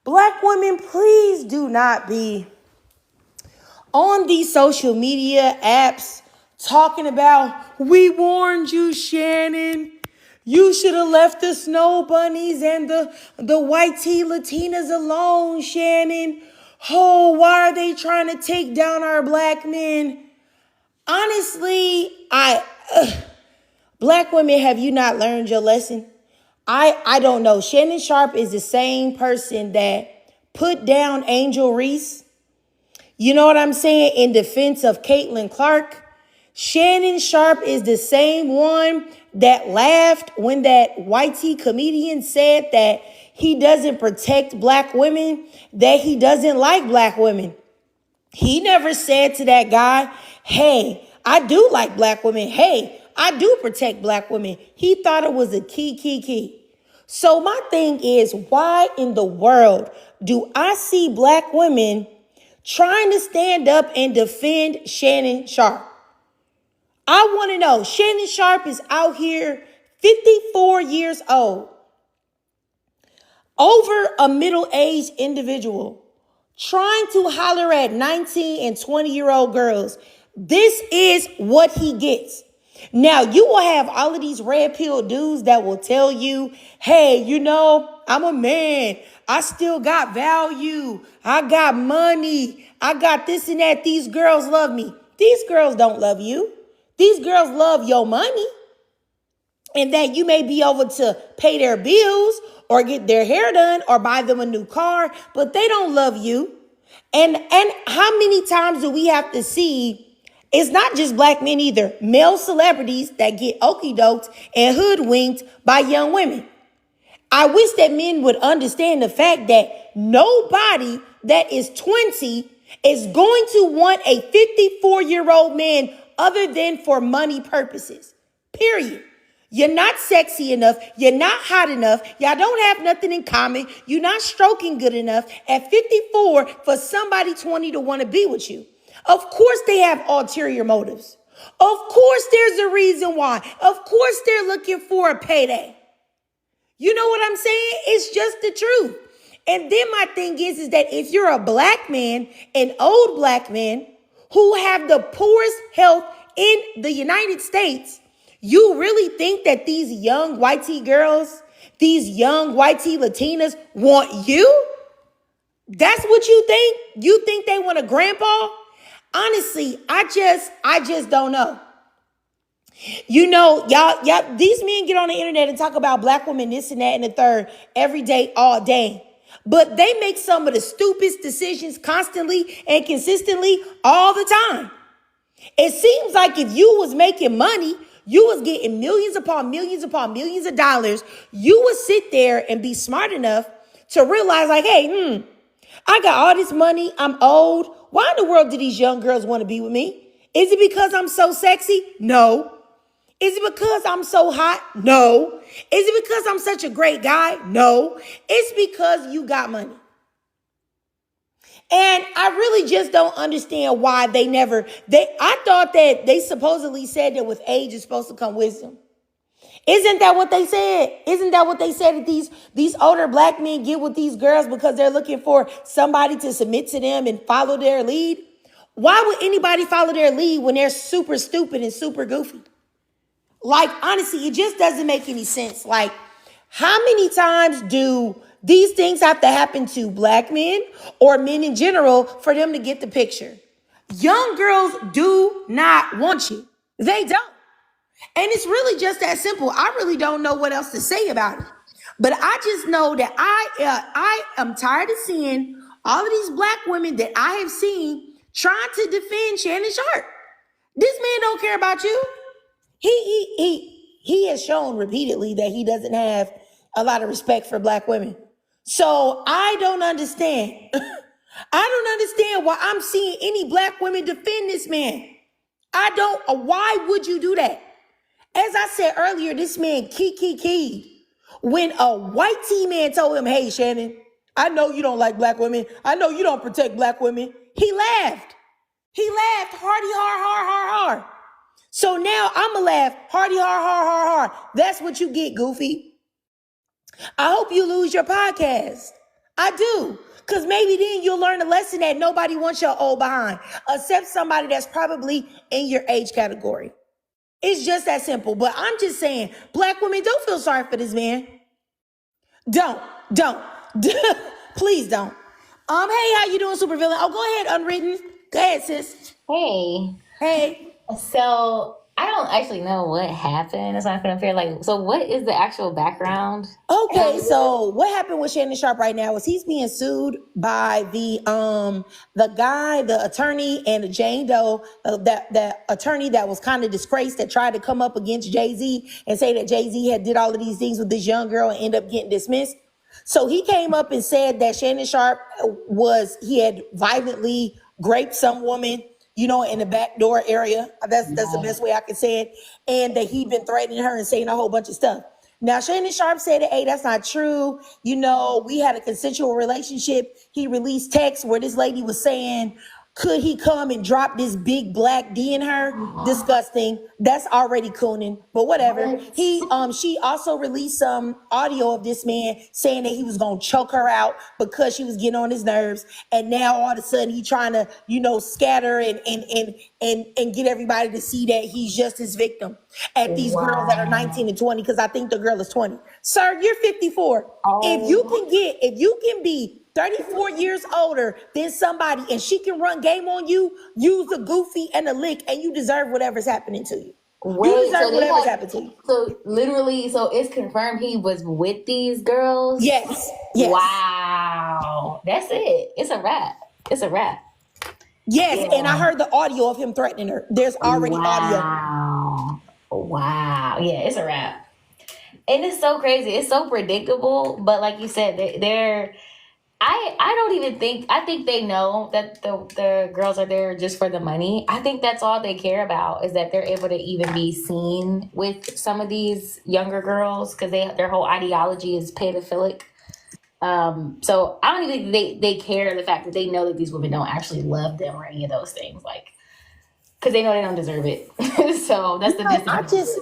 Black women, please do not be on these social media apps talking about, we warned you, Shannon. You should have left the snow bunnies and the white tea Latinas alone, Shannon. Oh, why are they trying to take down our black men? Honestly, black women, have you not learned your lesson? I don't know. Shannon Sharpe is the same person that put down Angel Reese. You know what I'm saying? In defense of Caitlin Clark. Shannon Sharpe is the same one that laughed when that white tea comedian said that he doesn't protect black women, that he doesn't like black women. He never said to that guy, hey, I do like black women. Hey, I do protect black women. He thought it was a key. So my thing is, why in the world do I see black women trying to stand up and defend Shannon Sharpe? I want to know, Shannon Sharpe is out here, 54 years old, over a middle-aged individual, trying to holler at 19 and 20-year-old girls. This is what he gets. Now, you will have all of these red pill dudes that will tell you, hey, you know, I'm a man. I still got value. I got money. I got this and that. These girls love me. These girls don't love you. These girls love your money. And that you may be able to pay their bills or get their hair done or buy them a new car, but they don't love you. And how many times do we have to see, it's not just black men either, male celebrities that get okey-doked and hoodwinked by young women. I wish that men would understand the fact that nobody that is 20 is going to want a 54-year-old man other than for money purposes, period. You're not sexy enough. You're not hot enough. Y'all don't have nothing in common. You're not stroking good enough at 54 for somebody 20 to want to be with you. Of course they have ulterior motives. Of course there's a reason why. Of course they're looking for a payday. You know what I'm saying? It's just the truth. And then my thing is that if you're a black man, an old black man who have the poorest health in the United States, you really think that these young white tea girls, these young white tea Latinas want you? That's what you think? You think they want a grandpa? Honestly, I just don't know. You know, y'all, these men get on the internet and talk about black women, this and that and the third every day, all day. But they make some of the stupidest decisions constantly and consistently all the time. It seems like if you was making money, you was getting millions upon millions upon millions of dollars, you would sit there and be smart enough to realize like, hey, I got all this money. I'm old. Why in the world do these young girls want to be with me? Is it because I'm so sexy? No. Is it because I'm so hot? No. Is it because I'm such a great guy? No. It's because you got money. And I really just don't understand why I thought that they supposedly said that with age is supposed to come wisdom. Isn't that what they said? Isn't that what they said that these older black men get with these girls because they're looking for somebody to submit to them and follow their lead? Why would anybody follow their lead when they're super stupid and super goofy? Like, honestly, it just doesn't make any sense. Like, how many times do these things have to happen to black men or men in general for them to get the picture? Young girls do not want you. They don't. And it's really just that simple. I really don't know what else to say about it. But I just know that I am tired of seeing all of these black women that I have seen trying to defend Shannon Sharpe. This man don't care about you. He has shown repeatedly that he doesn't have a lot of respect for black women. So I don't understand. I don't understand why I'm seeing any black women defend this man. Why would you do that? As I said earlier, this man keyed. When a white tea man told him, hey, Shannon, I know you don't like black women. I know you don't protect black women. He laughed. He laughed hardy, hard. So now I'm going to laugh hardy, hard. That's what you get, goofy. I hope you lose your podcast. I do. Because maybe then you'll learn a lesson that nobody wants your old behind, except somebody that's probably in your age category. It's just that simple. But I'm just saying, black women, don't feel sorry for this man. Don't. Please don't. Hey, how you doing, supervillain? Oh, go ahead, Unwritten. Go ahead, sis. Hey. So I don't actually know what happened. It's not gonna feel like. So what is the actual background? Okay, so what happened with Shannon Sharpe right now is he's being sued by the guy, the attorney, and the Jane Doe, that attorney that was kind of disgraced, that tried to come up against Jay-Z and say that Jay-Z had did all of these things with this young girl and end up getting dismissed. So he came up and said that Shannon Sharpe he had violently raped some woman, in the back door area. That's the best way I can say it. And that he'd been threatening her and saying a whole bunch of stuff. Now, Shannon Sharpe said, hey, that's not true. We had a consensual relationship. He released texts where this lady was saying, could he come and drop this big black D in her? Disgusting. That's already cooning, but whatever. She also released some audio of this man saying that he was going to choke her out because she was getting on his nerves. And now all of a sudden he trying to, scatter and get everybody to see that he's just his victim at these girls that are 19 and 20, because I think the girl is 20. Sir, you're 54. If you can be 34 years older than somebody and she can run game on you, use a goofy and a lick, and you deserve whatever's happening to you. You deserve whatever's happened to you. So literally, it's confirmed he was with these girls? Yes. Wow. That's it. It's a wrap. Yes, yeah. And I heard the audio of him threatening her. There's already audio. Wow. Yeah, it's a wrap. And it's so crazy. It's so predictable. But like you said, I don't even think, I think they know that the girls are there just for the money. I think that's all they care about, is that they're able to even be seen with some of these younger girls, because their whole ideology is pedophilic. So I don't even think they care the fact that they know that these women don't actually love them or any of those things, because they know they don't deserve it. So that's the difference.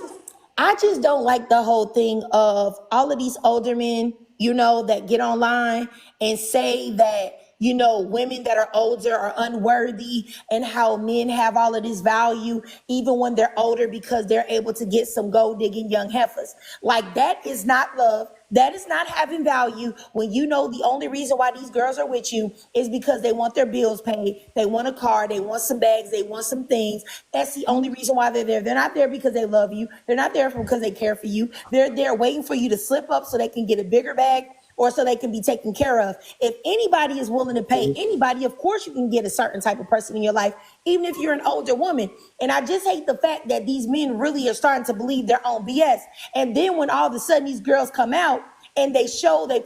I just don't like the whole thing of all of these older men, that get online and say that, women that are older are unworthy, and how men have all of this value even when they're older because they're able to get some gold digging young heifers. Like, that is not love. That is not having value when the only reason why these girls are with you is because they want their bills paid. They want a car. They want some bags. They want some things. That's the only reason why they're there. They're not there because they love you. They're not there because they care for you. They're there waiting for you to slip up so they can get a bigger bag, or so they can be taken care of. If anybody is willing to pay anybody, of course you can get a certain type of person in your life, even if you're an older woman. And I just hate the fact that these men really are starting to believe their own BS. And then when all of a sudden these girls come out and they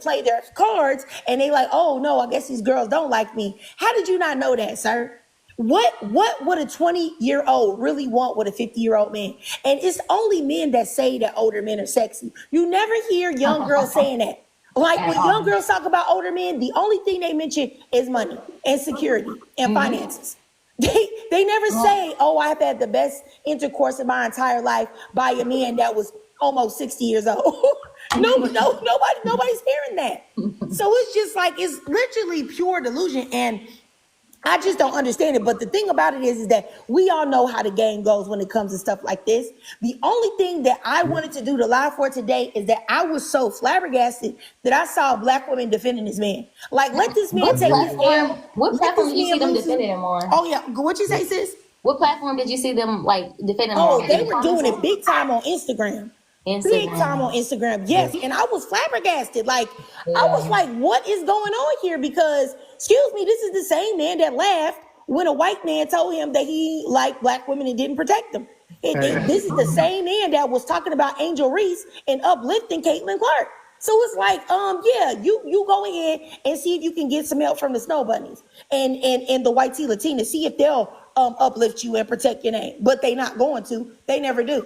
play their cards, and they like, oh no, I guess these girls don't like me. How did you not know that, sir? What would a 20-year-old really want with a 50-year-old man? And it's only men that say that older men are sexy. You never hear young girls saying that. Like, when young girls talk about older men, the only thing they mention is money and security and finances. They never say, oh, I've had the best intercourse in my entire life by a man that was almost 60 years old. Nobody's hearing that. So it's just like, it's literally pure delusion. And I just don't understand it. But the thing about it is that we all know how the game goes when it comes to stuff like this. The only thing that I wanted to do the live for today is that I was so flabbergasted that I saw a black woman defending this man. Like, let this man take his arm. What platform did you see them defending him on? Oh, yeah. What you say, sis? What platform did you see them, defending him on? Oh, they were doing it big time on Instagram. Big time on Instagram, yes. And I was flabbergasted. I was like, what is going on here? Because, excuse me, this is the same man that laughed when a white man told him that he liked black women and didn't protect them. This is the same man that was talking about Angel Reese and uplifting Caitlin Clark. So it's like, you go ahead and see if you can get some help from the Snow Bunnies and the White Tea Latina. See if they'll uplift you and protect your name. But they not going to. They never do.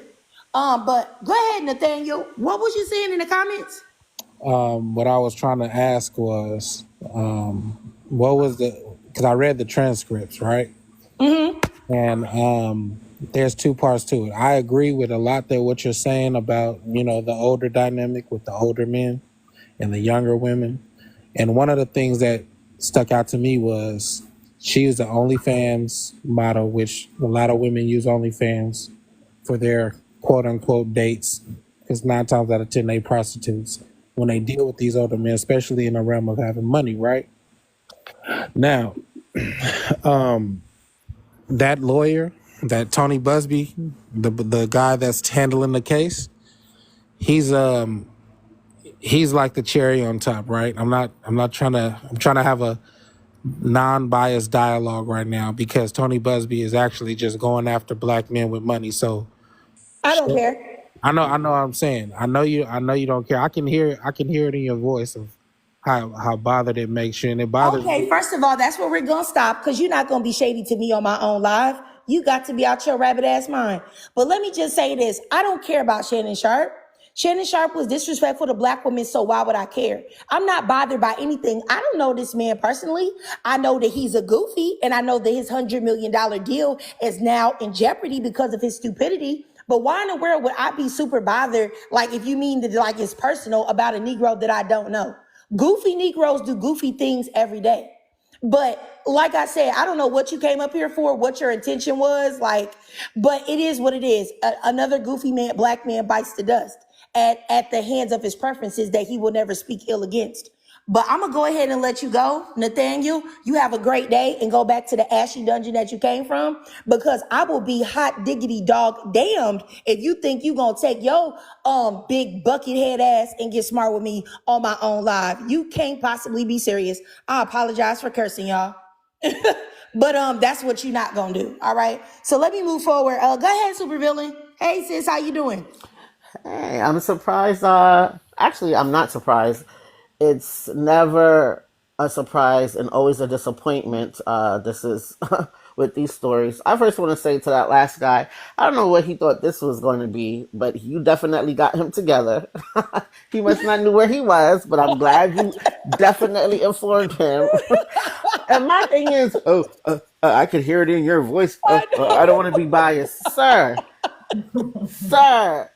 But go ahead, Nathaniel. What was you saying in the comments? What I was trying to ask was, what was because I read the transcripts, right? Mm-hmm. And there's two parts to it. I agree with a lot that what you're saying about, the older dynamic with the older men and the younger women. And one of the things that stuck out to me was she used the OnlyFans model, which a lot of women use OnlyFans for their quote unquote dates, because 9 times out of 10 they prostitutes when they deal with these older men, especially in the realm of having money, right? Now, that lawyer, that Tony Busby, the guy that's handling the case, he's like the cherry on top, right? I'm trying to have a non-biased dialogue right now because Tony Busby is actually just going after black men with money. So I don't care. I know what I'm saying. I know you don't care. I can hear it in your voice of how bothered it makes you, and it bothers Okay, me. first of all, that's where we're gonna stop because you're not gonna be shady to me on my own live. You got to be out your rabbit ass mind. But let me just say this: I don't care about Shannon Sharpe. Shannon Sharpe was disrespectful to black women, so why would I care? I'm not bothered by anything. I don't know this man personally. I know that he's a goofy, and I know that his $100 million deal is now in jeopardy because of his stupidity. But why in the world would I be super bothered? Like, if you mean that like it's personal about a Negro that I don't know. Goofy Negroes do goofy things every day. But like I said, I don't know what you came up here for, what your intention was, like, but it is what it is. Another goofy man, black man bites the dust at the hands of his preferences that he will never speak ill against. But I'm gonna go ahead and let you go, Nathaniel. You have a great day and go back to the ashy dungeon that you came from, because I will be hot diggity dog damned if you think you gonna take your big bucket head ass and get smart with me on my own live. You can't possibly be serious. I apologize for cursing, y'all. But that's what you're not gonna do. All right. So let me move forward. Go ahead, supervillain. Hey sis, how you doing? Hey, I'm surprised. Actually, I'm not surprised. It's never a surprise and always a disappointment. This is with these stories. I first want to say to that last guy, I don't know what he thought this was going to be, but you definitely got him together. He must not knew where he was, but I'm glad you definitely informed him. And my thing is, I could hear it in your voice. I don't want to be biased, sir.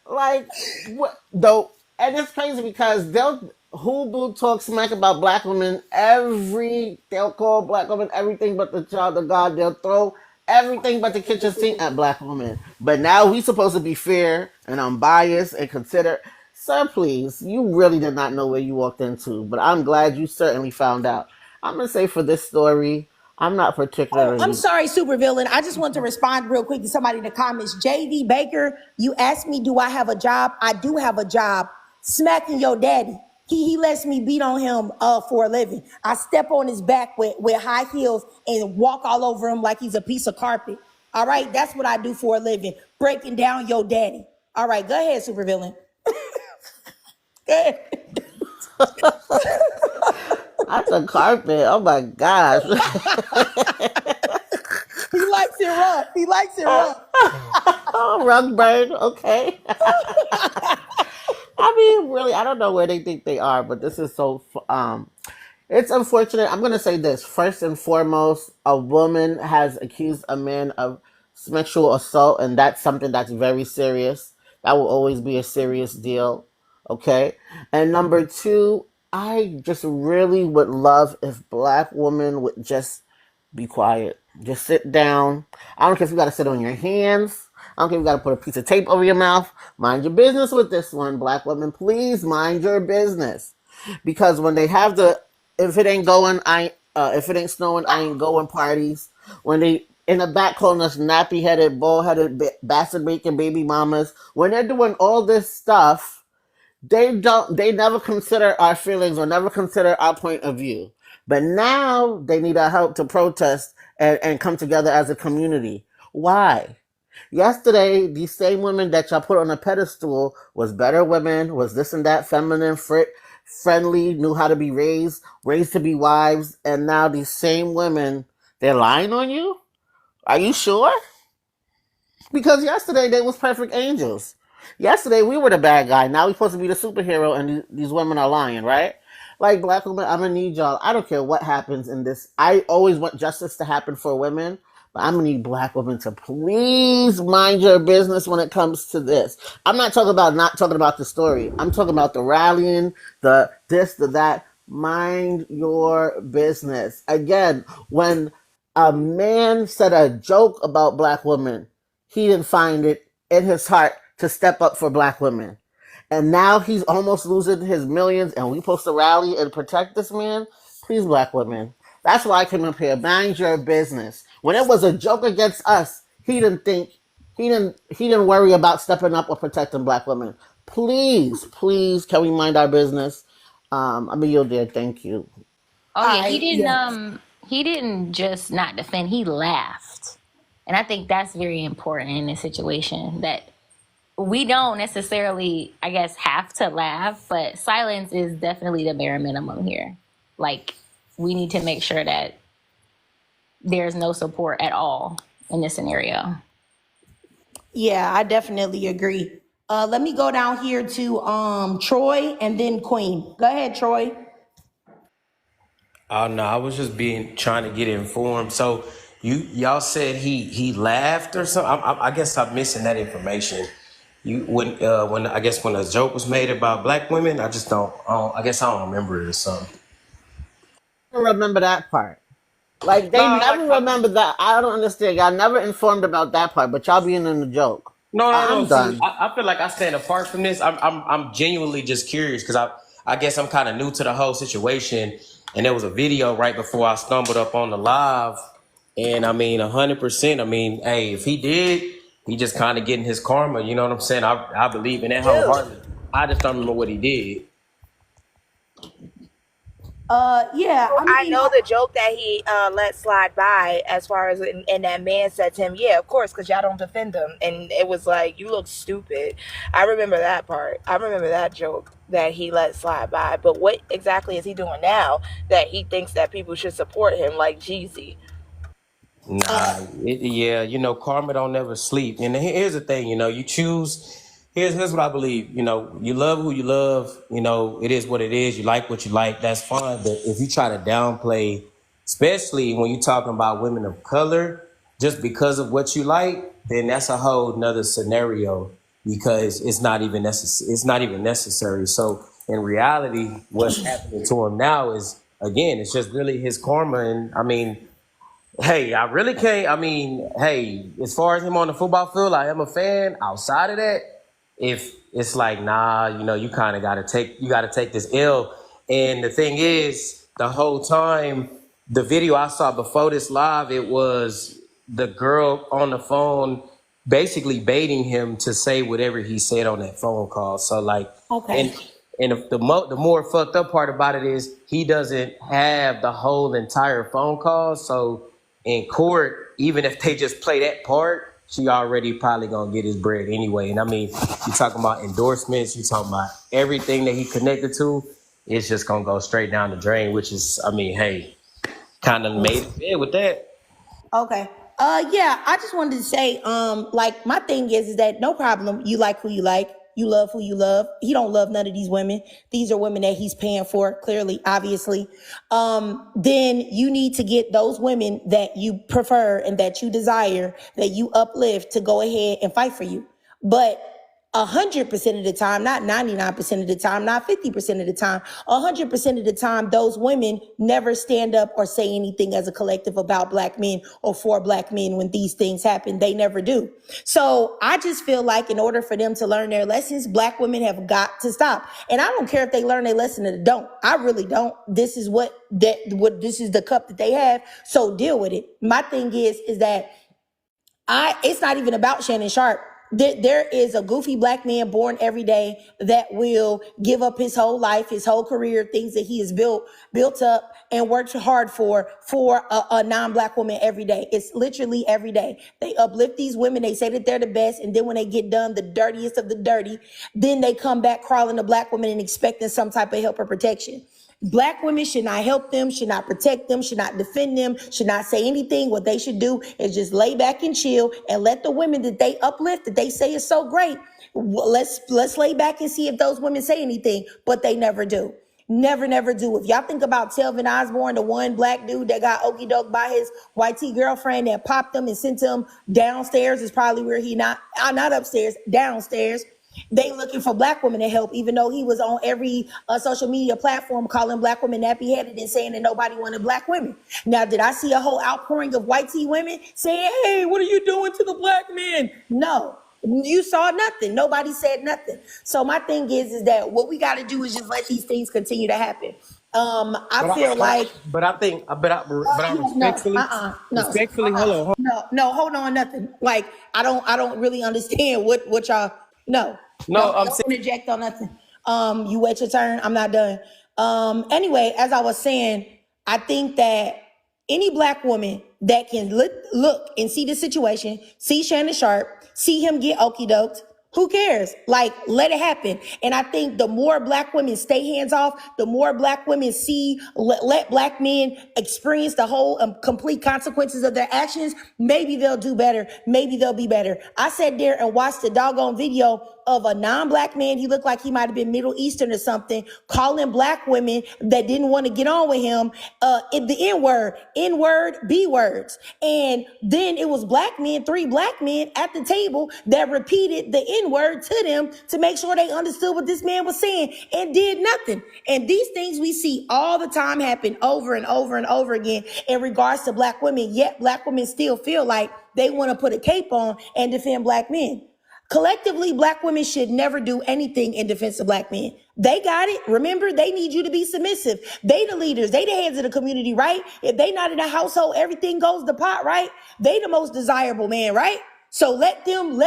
Like, what though? And it's crazy because they'll Hoodoo talk smack about black women they'll call black women everything but the child of God. They'll throw everything but the kitchen sink at black women. But now we supposed to be fair and unbiased and consider. Sir, please, you really did not know where you walked into, but I'm glad you certainly found out. I'm gonna say for this story, I'm not Oh, I'm particularly. sorry, supervillain. I just want to respond real quick to somebody in the comments. JV Baker, you asked me, do I have a job? I do have a job. Smacking your daddy. He lets me beat on him for a living. I step on his back with high heels and walk all over him like he's a piece of carpet. All right, that's what I do for a living. Breaking down your daddy. All right, go ahead, supervillain. Go ahead. That's a carpet. Oh my gosh. He likes it rough. He likes it rough. Oh, rug bird. Okay. I mean, really, I don't know where they think they are, but this is so. It's unfortunate. I'm gonna say this first and foremost: a woman has accused a man of sexual assault, and that's something that's very serious. That will always be a serious deal. Okay. And number two, I just really would love if black women would just be quiet. Just sit down. I don't care if you got to sit on your hands. I don't care if you got to put a piece of tape over your mouth. Mind your business with this one, black women. Please mind your business, because when they have if it ain't going, if it ain't snowing, I ain't going parties. When they in the back calling us nappy headed, bald headed, bastard making baby mamas. When they're doing all this stuff, they never consider our feelings or never consider our point of view. But now they need our help to protest and come together as a community. Why? Yesterday, these same women that y'all put on a pedestal was better women, was this and that, feminine, friendly, knew how to be raised to be wives, and now these same women, they're lying on you? Are you sure? Because yesterday they was perfect angels. Yesterday we were the bad guy. Now we supposed to be the superhero, and these women are lying, right? Like, black women, I'm gonna need y'all. I don't care what happens in this. I always want justice to happen for women, but I'm gonna need black women to please mind your business when it comes to this. I'm not talking about the story. I'm talking about the rallying, the this, the that. Mind your business. Again, when a man said a joke about black women, he didn't find it in his heart to step up for black women. And now he's almost losing his millions, and we supposed to rally and protect this man? Please, black women. That's why I came up here. Mind your business. When it was a joke against us, he didn't worry about stepping up or protecting black women. Please, please, can we mind our business? I mean, you're there. Thank you. Oh yeah, Yeah. he didn't just not defend, he laughed. And I think that's very important in this situation, that we don't necessarily, I guess, have to laugh, but silence is definitely the bare minimum here. Like, we need to make sure that there's no support at all in this scenario. Yeah, I definitely agree. Let me go down here to Troy and then Queen. Go ahead, Troy. Oh no, I was just trying to get informed. So y'all said he laughed or something. I guess I'm missing that information. When I guess when a joke was made about black women, I guess I don't remember it or something. I don't remember that part. Like, No, they never remember that. I don't understand. Y'all never informed about that part, but y'all being in the joke. no. I'm See, done. I feel like I stand apart from this. I'm genuinely just curious because I guess I'm kind of new to the whole situation, and there was a video right before I stumbled up on the live, and I mean 100%. I mean, hey, if he did, he just kind of getting his karma. You know what I'm saying? I believe in that wholeheartedly. I just don't remember what he did. Yeah, I I mean, know the joke that he let slide by, as far as and that man said to him, yeah, of course, because y'all don't defend him, and it was like, you look stupid. I remember that part. I remember that joke that he let slide by. But what exactly is he doing now that he thinks that people should support him, like Jeezy? Nah, yeah, karma don't never sleep. And here's the thing, you choose. Here's what I believe. You love who you love. It is what it is. You like what you like. That's fine. But if you try to downplay, especially when you're talking about women of color, just because of what you like, then that's a whole nother scenario because it's not even necessary. It's not even necessary. So in reality, what's happening to him now is, again, it's just really his karma. And I mean, hey, I really can't. I mean, hey, as far as him on the football field, I am a fan. Outside of that, if it's like, nah, you kind of gotta take this L. And the thing is, the whole time, the video I saw before this live, it was the girl on the phone basically baiting him to say whatever he said on that phone call. So like, okay. and the more fucked up part about it is he doesn't have the whole entire phone call. So in court, even if they just play that part, she already probably gonna get his bread anyway. And I mean, you talking about endorsements, you talking about everything that he connected to, it's just gonna go straight down the drain, which is, I mean, hey, kind of made it fair with that. Okay. Yeah, I just wanted to say, like, my thing is that no problem. You like who you like. You love who you love. He don't love none of these women. These are women that he's paying for, clearly, obviously. Then you need to get those women that you prefer and that you desire, that you uplift, to go ahead and fight for you. But 100% of the time, not 99% of the time, not 50% of the time, 100% of the time, those women never stand up or say anything as a collective about black men or for black men when these things happen. They never do. So I just feel like in order for them to learn their lessons, black women have got to stop. And I don't care if they learn their lesson or don't. I really don't. This is this is the cup that they have. So deal with it. My thing is that it's not even about Shannon Sharpe. There is a goofy black man born every day that will give up his whole life, his whole career, things that he has built up and worked hard for a non-black woman every day. It's literally every day. They uplift these women. They say that they're the best. And then when they get done, the dirtiest of the dirty, then they come back crawling to black women and expecting some type of help or protection. Black women should not help them, should not protect them, should not defend them, should not say anything. What they should do is just lay back and chill and let the women that they uplift, that they say is so great, let's lay back and see if those women say anything, but they never do. Never do. If y'all think about Telvin Osborne, the one black dude that got okey doke by his white tea girlfriend that popped him and sent him downstairs, is probably where he not upstairs, downstairs. They looking for black women to help, even though he was on every social media platform calling black women nappy-headed and saying that nobody wanted black women. Now, did I see a whole outpouring of white tea women saying, hey, what are you doing to the black men? No. You saw nothing. Nobody said nothing. So my thing is that what we got to do is just let these things continue to happen. I feel like respectfully, hold on. no, hold on, nothing. Like I don't really understand what y'all. No, No, I'm don't saying. interject on nothing. You wait your turn. I'm not done. Anyway, as I was saying, I think that any black woman that can look and see the situation, see Shannon Sharpe, see him get okie doked. Who cares? Like, let it happen. And I think the more black women stay hands off, the more black women see, let black men experience the whole complete consequences of their actions, maybe they'll do better. Maybe they'll be better. I sat there and watched the doggone video of a non-black man. He looked like he might have been Middle Eastern or something, calling black women that didn't want to get on with him, the N-word, B-words. And then it was black men, 3 black men at the table that repeated the N-word to them to make sure they understood what this man was saying and did nothing. And these things we see all the time happen over and over and over again in regards to black women, yet black women still feel like they want to put a cape on and defend black men. Collectively, black women should never do anything in defense of black men. They got it. Remember, they need you to be submissive. They the leaders. They the heads of the community, right? If they not in the household, everything goes to pot, right? They the most desirable man, right? So let them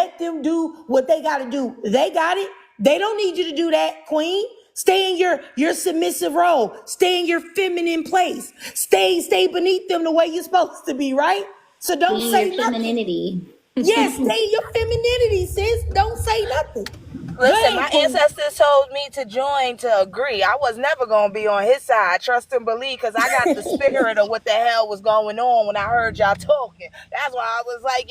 do what they got to do. They got it. They don't need you to do that, queen. Stay in your submissive role. Stay in your feminine place. Stay beneath them the way you're supposed to be, right? So don't say your nothing. femininity. Yes, stay in your femininity, sis. Don't say nothing. Listen, my ancestors told me to join to agree. I was never going to be on his side, trust and believe, because I got the spirit of what the hell was going on when I heard y'all talking. That's why I was like,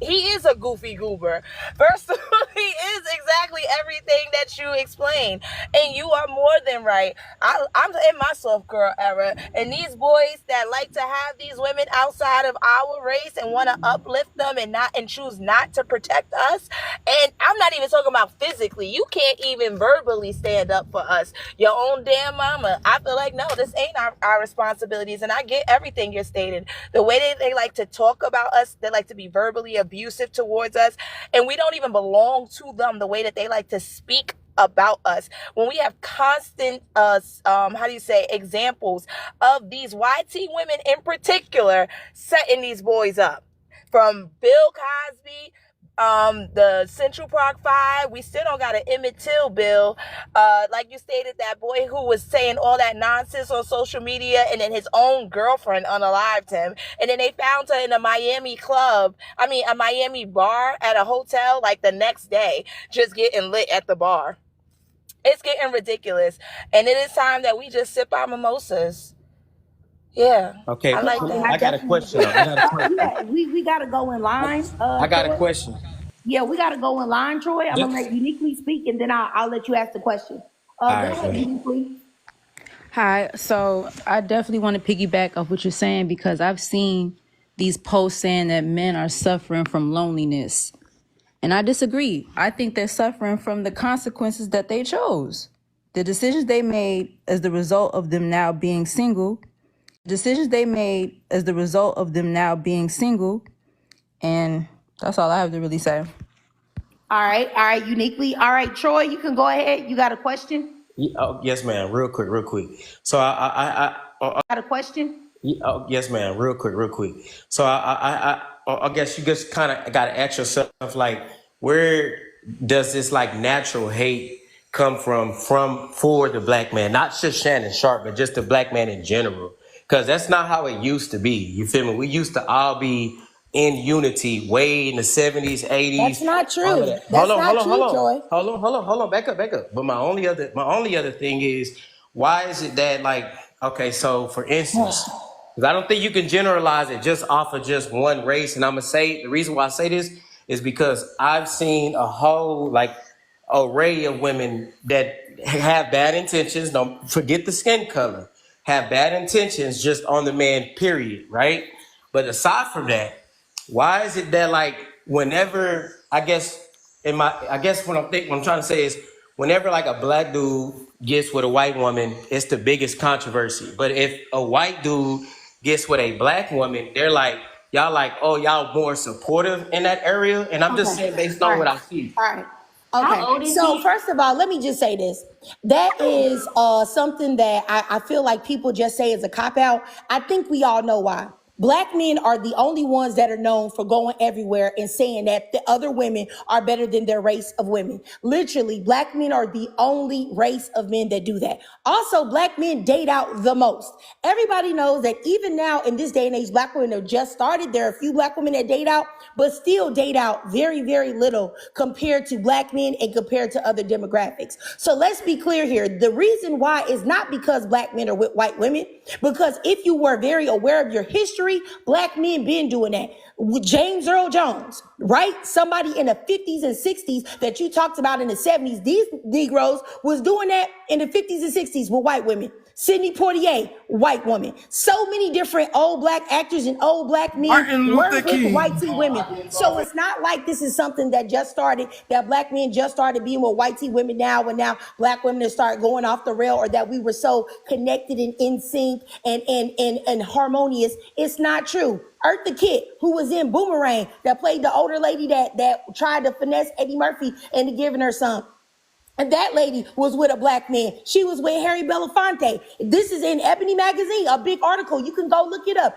he is a goofy goober. First of all, he is exactly everything that you explained. And you are more than right. I'm in my soft girl era, and these boys that like to have these women outside of our race and want to uplift them and choose not to protect us. And I'm not even talking about physically. You can't even verbally stand up for us, your own damn mama. I feel like, no, this ain't our responsibilities. And I get everything you're stating. The way that they like to talk about us, they like to be verbally abusive towards us, and we don't even belong to them. The way that they like to speak about us, when we have constant examples of these YT women in particular setting these boys up, from Bill Cosby, the Central Park 5. We still don't got an Emmett Till bill. Like you stated, that boy who was saying all that nonsense on social media, and then his own girlfriend unalived him. And then they found her in a Miami bar at a hotel, like the next day, just getting lit at the bar. It's getting ridiculous. And it is time that we just sip our mimosas. Yeah. Okay. I like that. I got a question. We got to go in line. I got Troy. a question. Yeah, we got to go in line, Troy. I'm going to let Uniquely speak, and then I'll let you ask the question. Go ahead, Uniquely. Hi. So I definitely want to piggyback off what you're saying, because I've seen these posts saying that men are suffering from loneliness. And I disagree. I think they're suffering from the consequences that they chose. The decisions they made as the result of them now being single. And that's all I have to really say. All right, Uniquely. All right, Troy, you can go ahead. You got a question? Yes, ma'am. Real quick. So Got a question? yes, ma'am. Real quick. So I guess you just kind of got to ask yourself, like, where does this like natural hate come from for the black man? Not just Shannon Sharpe, but just the black man in general. Because that's not how it used to be. You feel me? We used to all be in unity way in the 70s, 80s. That's not true. Hold on. Back up. But my only other thing is, why is it that, like, okay, so for instance, because I don't think you can generalize it just off of just one race. And I'm gonna say the reason why I say this is because I've seen a whole like array of women that have bad intentions. Don't forget the skin color. Have bad intentions just on the man, period, right? But aside from that, why is it that, like, whenever, I guess, I guess what I'm trying to say is, whenever like a black dude gets with a white woman, it's the biggest controversy. But if a white dude gets with a black woman, they're like, y'all like, oh, y'all more supportive in that area. And I'm just Okay. saying based All on what right. I see. All right. How Okay. old is So he? first of all, let me just say this. That is something that I feel like people just say is a cop out. I think we all know why. Black men are the only ones that are known for going everywhere and saying that the other women are better than their race of women. Literally, black men are the only race of men that do that. Also, black men date out the most. Everybody knows that even now in this day and age, black women have just started. There are a few black women that date out, but still date out very, very little compared to black men and compared to other demographics. So let's be clear here. The reason why is not because black men are with white women, because if you were very aware of your history, black men been doing that. With James Earl Jones, right? Somebody in the 50s and 60s that you talked about in the 70s, these Negroes was doing that in the 50s and 60s with white women. Sidney Poitier, white woman. So many different old black actors and old black men Martin were Luther with King. white tea women. So it's not like this is something that just started, that black men just started being with white tea women now, and now black women have started going off the rail, or that we were so connected and in sync and harmonious. It's not true. Eartha Kitt, who was in Boomerang, that played the older lady that tried to finesse Eddie Murphy into giving her some. And that lady was with a black man. She was with Harry Belafonte. This is in Ebony Magazine, a big article. You can go look it up.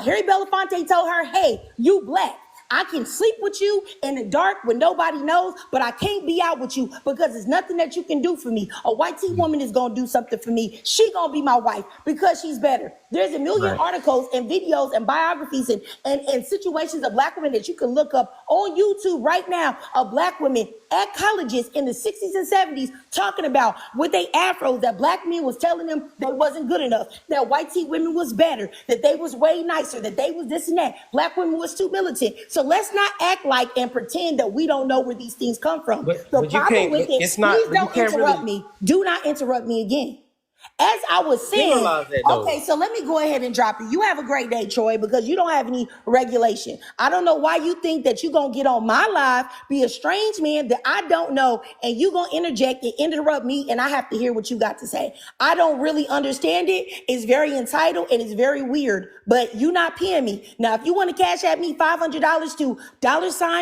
Harry Belafonte told her, hey, you black. I can sleep with you in the dark when nobody knows, but I can't be out with you because there's nothing that you can do for me. A white teen woman is going to do something for me. She going to be my wife because she's better. There's a million Right. articles and videos and biographies and situations of black women that you can look up on YouTube right now of black women at colleges in the 60s and 70s talking about with they afros that black men was telling them they wasn't good enough, that white teen women was better, that they was way nicer, that they was this and that. Black women was too militant. So let's not act like and pretend that we don't know where these things come from. The But you problem can't. with it, It's not. please But you don't can't interrupt really me. Do not interrupt me again. As I was saying, generalize that though. okay, so let me go ahead and drop it. You have a great day, Troy, because you don't have any regulation. I don't know why you think that you're going to get on my live, be a strange man that I don't know, and you're going to interject and interrupt me, and I have to hear what you got to say. I don't really understand it. It's very entitled, and it's very weird, but you not paying me. Now, if you want to cash at me $500 to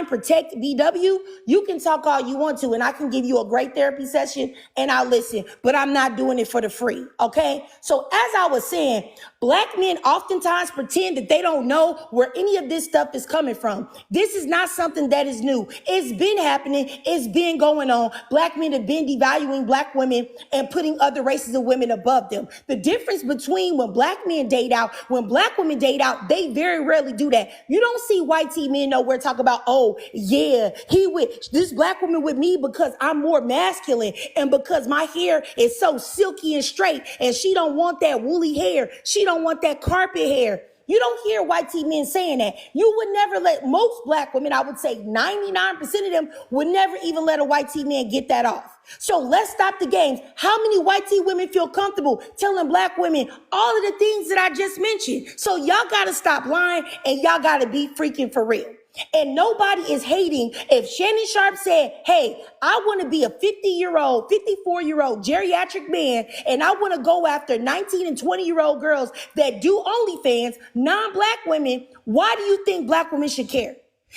$protect BW, you can talk all you want to, and I can give you a great therapy session, and I'll listen, but I'm not doing it for the free. Okay. So as I was saying, black men oftentimes pretend that they don't know where any of this stuff is coming from. This is not something that is new. It's been happening. It's been going on. Black men have been devaluing black women and putting other races of women above them. The difference between when black men date out, when black women date out, they very rarely do that. You don't see white teen men nowhere talk about, oh yeah, he with this black woman with me because I'm more masculine and because my hair is so silky and straight, and she don't want that woolly hair. She don't want that carpet hair. You don't hear white teen men saying that. You would never let most black women, I would say 99% of them would never even let a white teen man get that off. So let's stop the games. How many white teen women feel comfortable telling black women all of the things that I just mentioned? So y'all got to stop lying, and y'all got to be freaking for real. And nobody is hating. If Shannon Sharpe said, hey, I want to be a 50-year-old, 54-year-old geriatric man, and I want to go after 19 and 20-year-old girls that do OnlyFans, non-black women, why do you think black women should care?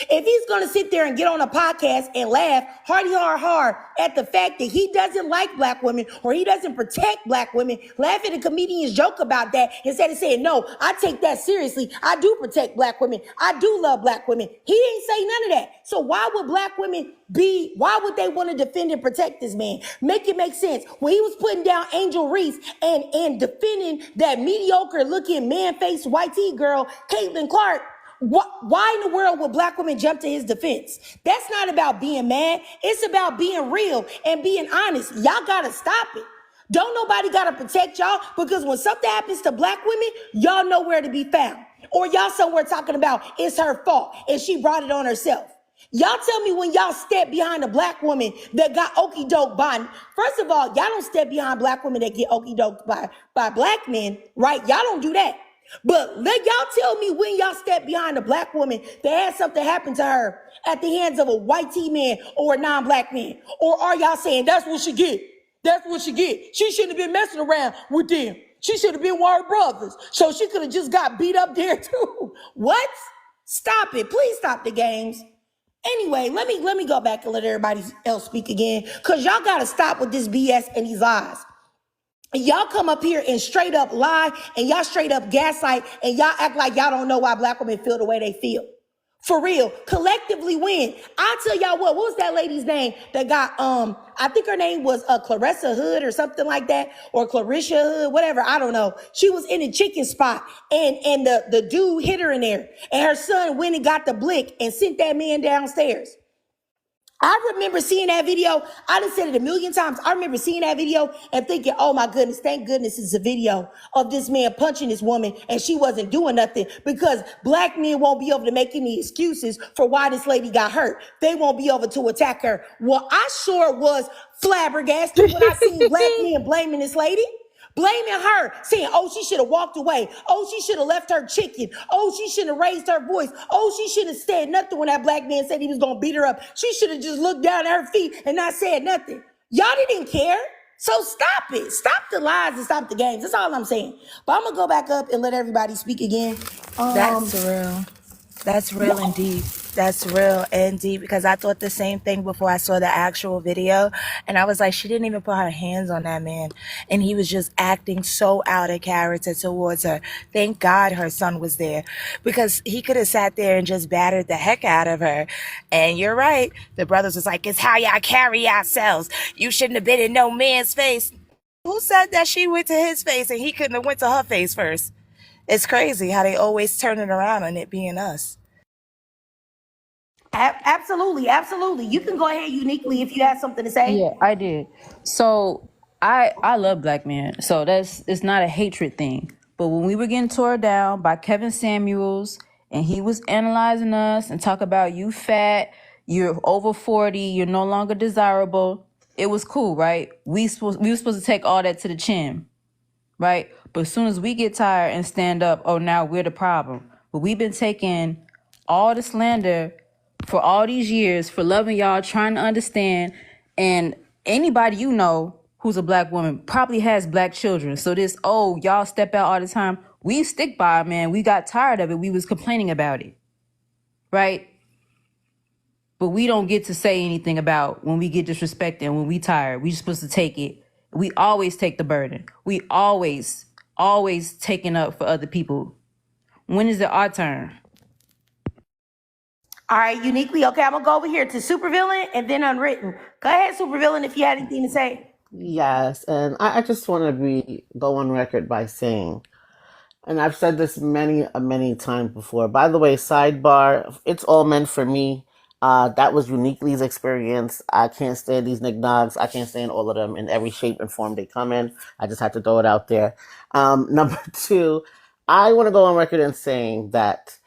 If he's going to sit there and get on a podcast and laugh hard at the fact that he doesn't like black women or he doesn't protect black women, laugh at a comedian's joke about that instead of saying, no, I take that seriously. I do protect black women. I do love black women. He ain't say none of that. So why would black women why would they want to defend and protect this man? Make it make sense. When he was putting down Angel Reese and defending that mediocre looking man-faced white tea girl, Caitlin Clark, why in the world would black women jump to his defense? That's not about being mad. It's about being real and being honest. Y'all gotta stop it. Don't nobody gotta protect y'all, because when something happens to black women, y'all know where to be found. Or y'all somewhere talking about it's her fault and she brought it on herself. Y'all tell me when y'all step behind a black woman that got okie doke by. First of all, y'all don't step behind black women that get okie doke by black men, right? Y'all don't do that. But let y'all tell me when y'all step behind a black woman that had something happen to her at the hands of a white T man or a non-black man. Or are y'all saying that's what she get? That's what she get. She shouldn't have been messing around with them. She should have been one of her brothers. So she could have just got beat up there too. What? Stop it. Please stop the games. Anyway, let me go back and let everybody else speak again. Cause y'all gotta stop with this BS and these lies. Y'all come up here and straight up lie and y'all straight up gaslight and y'all act like y'all don't know why black women feel the way they feel. For real, collectively win. I'll tell y'all what was that lady's name that got, I think her name was Clarissa Hood or something like that, or Clarissa Hood, whatever, I don't know. She was in a chicken spot and the dude hit her in there and her son went and got the blick and sent that man downstairs. I remember seeing that video. I done said it a million times. I remember seeing that video and thinking, oh my goodness, thank goodness it's a video of this man punching this woman and she wasn't doing nothing, because black men won't be able to make any excuses for why this lady got hurt. They won't be able to attack her. Well, I sure was flabbergasted when I seen black men blaming this lady. Blaming her, saying, oh, she should have walked away. Oh, she should have left her chicken. Oh, she should have raised her voice. Oh, she should have said nothing when that black man said he was going to beat her up. She should have just looked down at her feet and not said nothing. Y'all didn't care. So stop it. Stop the lies and stop the games. That's all I'm saying. But I'm going to go back up and let everybody speak again. That's real. That's real indeed. That's real indeed, because I thought the same thing before I saw the actual video. And I was like, she didn't even put her hands on that man. And he was just acting so out of character towards her. Thank God her son was there, because he could have sat there and just battered the heck out of her. And you're right. The brothers was like, it's how y'all carry yourselves. You shouldn't have been in no man's face. Who said that she went to his face and he couldn't have went to her face first? It's crazy how they always turn it around on it being us. Absolutely. Absolutely. You can go ahead uniquely if you have something to say. Yeah, I did. So I love black men. So it's not a hatred thing. But when we were getting tore down by Kevin Samuels and he was analyzing us and talk about you fat, you're over 40, you're no longer desirable, it was cool, right? We were supposed to take all that to the chin, right? But as soon as we get tired and stand up, oh, now we're the problem. But we've been taking all the slander for all these years for loving y'all, trying to understand. And anybody you know who's a black woman probably has black children. So this, oh, y'all step out all the time. We stick by it, man. We got tired of it. We was complaining about it, right? But we don't get to say anything about when we get disrespected and when we tired. We just supposed to take it. We always take the burden. We always taking up for other people. When is it our turn? All right, uniquely. Okay, I'm going to go over here to Supervillain and then Unwritten. Go ahead, Supervillain, if you had anything to say. Yes, and I just want to go on record by saying, and I've said this many times before. By the way, sidebar, it's all meant for me. That was Uniquely's experience. I can't stand these knickknacks. I can't stand all of them in every shape and form they come in. I just had to throw it out there. Number two, I want to go on record in saying that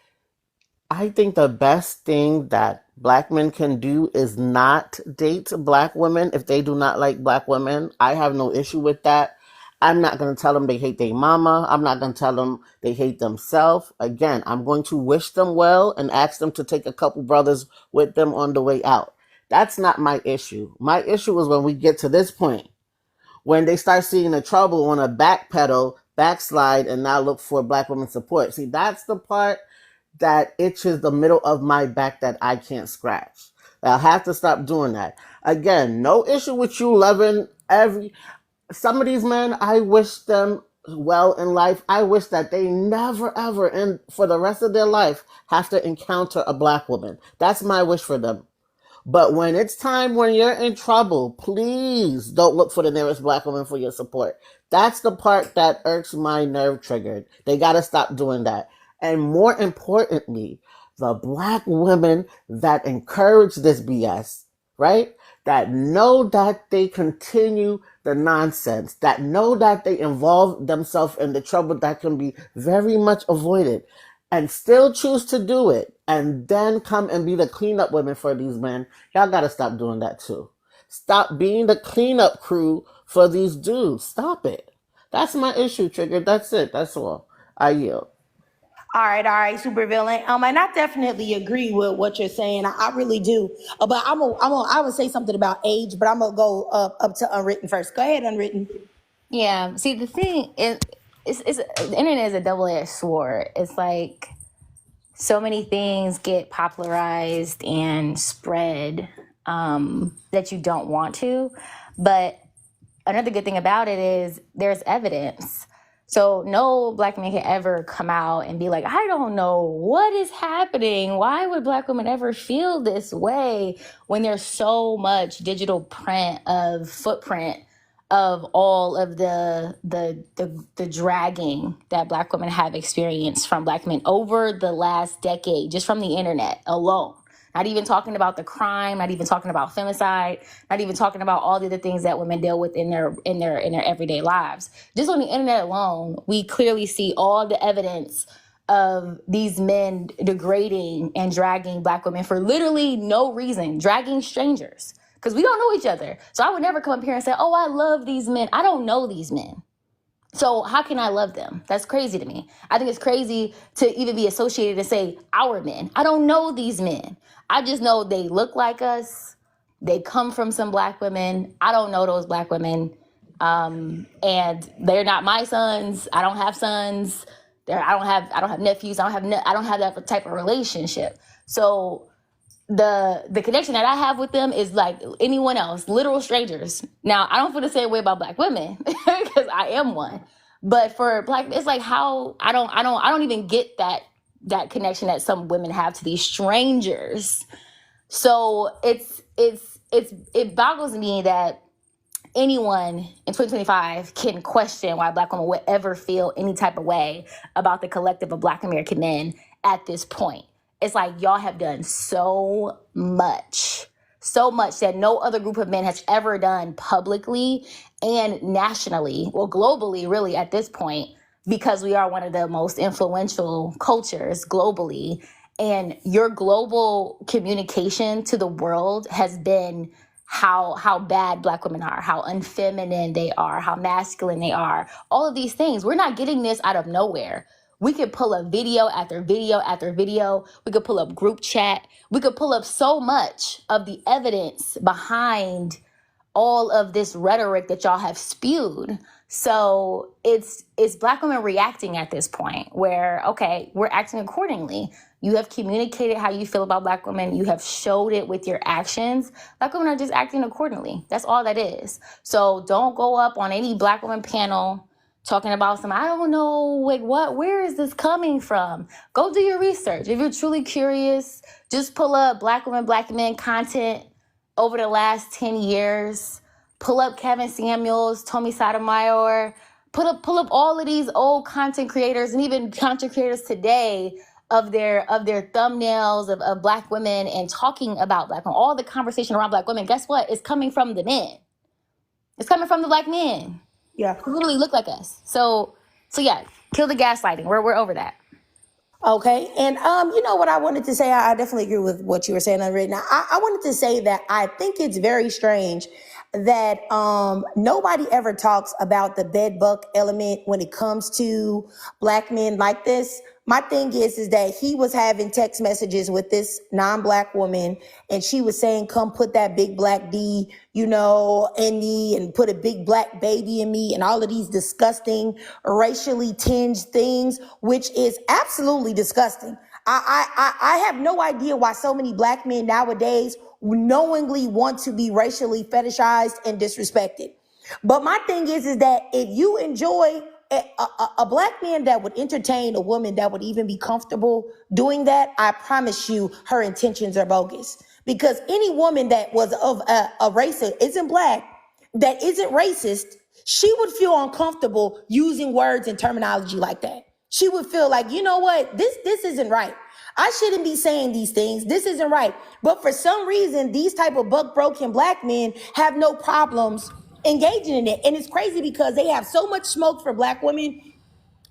I think the best thing that black men can do is not date black women if they do not like black women. I have no issue with that. I'm not going to tell them they hate their mama. I'm not going to tell them they hate themselves. Again, I'm going to wish them well and ask them to take a couple brothers with them on the way out. That's not my issue. My issue is when we get to this point, when they start seeing the trouble on a backpedal, backslide, and now look for black women support. See, that's the part that itches the middle of my back that I can't scratch. I'll have to stop doing that. Again, no issue with you loving some of these men. I wish them well in life. I wish that they never ever, and for the rest of their life, have to encounter a black woman. That's my wish for them. But when it's time, when you're in trouble, please don't look for the nearest black woman for your support. That's the part that irks my nerve triggered. They got to stop doing that. And more importantly, the black women that encourage this BS, right? That know that they continue the nonsense, that know that they involve themselves in the trouble that can be very much avoided, and still choose to do it, and then come and be the cleanup women for these men. Y'all gotta stop doing that too. Stop being the cleanup crew for these dudes. Stop it. That's my issue, Trigger. That's it. That's all. I yield. All right, super villain. And I definitely agree with what you're saying. I really do. But I would say something about age, but I'm gonna go up to Unwritten first. Go ahead, Unwritten. Yeah. See, the thing is, the internet is a double-edged sword. It's like so many things get popularized and spread that you don't want to. But another good thing about it is there's evidence. So no Black man can ever come out and be like, I don't know what is happening. Why would Black women ever feel this way when there's so much digital footprint of all of the dragging that Black women have experienced from Black men over the last decade, just from the internet alone. Not even talking about the crime, not even talking about femicide, not even talking about all the other things that women deal with in their everyday lives. Just on the internet alone, we clearly see all the evidence of these men degrading and dragging Black women for literally no reason, dragging strangers. Because we don't know each other. So I would never come up here and say, oh, I love these men. I don't know these men. So how can I love them? That's crazy to me. I think it's crazy to even be associated and say our men. I don't know these men. I just know they look like us. They come from some Black women. I don't know those Black women. And they're not my sons. I don't have sons. I don't have nephews. I don't have that type of relationship. So the connection that I have with them is like anyone else, literal strangers. Now, I don't feel the same way about Black women because I am one. But for Black, it's like how I don't even get that connection that some women have to these strangers. So it boggles me that anyone in 2025 can question why Black women would ever feel any type of way about the collective of Black American men at this point. It's like y'all have done so much that no other group of men has ever done publicly and nationally, or globally, really, at this point, because we are one of the most influential cultures globally. And your global communication to the world has been how bad Black women are, how unfeminine they are, how masculine they are, all of these things. We're not getting this out of nowhere. We could pull up video after video after video. We could pull up group chat. We could pull up so much of the evidence behind all of this rhetoric that y'all have spewed. So it's Black women reacting at this point where, okay, we're acting accordingly. You have communicated how you feel about Black women. You have showed it with your actions. Black women are just acting accordingly. That's all that is. So don't go up on any Black woman panel talking about I don't know, like where is this coming from? Go do your research. If you're truly curious, just pull up Black women, Black men content over the last 10 years. Pull up Kevin Samuels, Tommy Sotomayor, pull up all of these old content creators and even content creators today of their thumbnails of Black women and talking about Black women. All the conversation around Black women, guess what? It's coming from the men. It's coming from the Black men. Yeah. Who literally look like us. So yeah, kill the gaslighting. We're over that. Okay. And you know what I wanted to say? I definitely agree with what you were saying, Unwritten. I wanted to say that I think it's very strange that nobody ever talks about the bed bug element when it comes to Black men like this. My thing is that he was having text messages with this non-Black woman, and she was saying, come put that big Black D, in me, and put a big Black baby in me, and all of these disgusting racially tinged things, which is absolutely disgusting. I have no idea why so many Black men nowadays knowingly want to be racially fetishized and disrespected. But my thing is that if you enjoy a Black man that would entertain a woman that would even be comfortable doing that, I promise you her intentions are bogus. Because any woman that was of a race that isn't Black, that isn't racist, she would feel uncomfortable using words and terminology like that. She would feel like, you know what, this isn't right. I shouldn't be saying these things. This isn't right. But for some reason, these type of buck-broken Black men have no problems engaging in it. And it's crazy because they have so much smoke for Black women.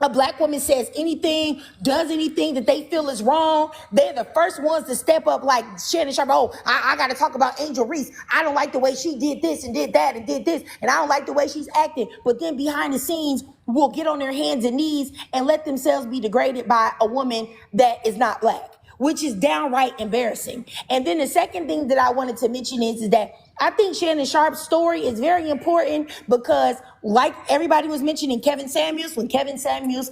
A Black woman says anything, does anything that they feel is wrong, they're the first ones to step up, like Shannon Sharpe. Oh, I got to talk about Angel Reese. I don't like the way she did this and did that and did this, and I don't like the way she's acting. But then behind the scenes, will get on their hands and knees and let themselves be degraded by a woman that is not black, which is downright embarrassing. And then the second thing that I wanted to mention is that I think Shannon Sharpe's story is very important because, like everybody was mentioning, Kevin Samuels, when Kevin Samuels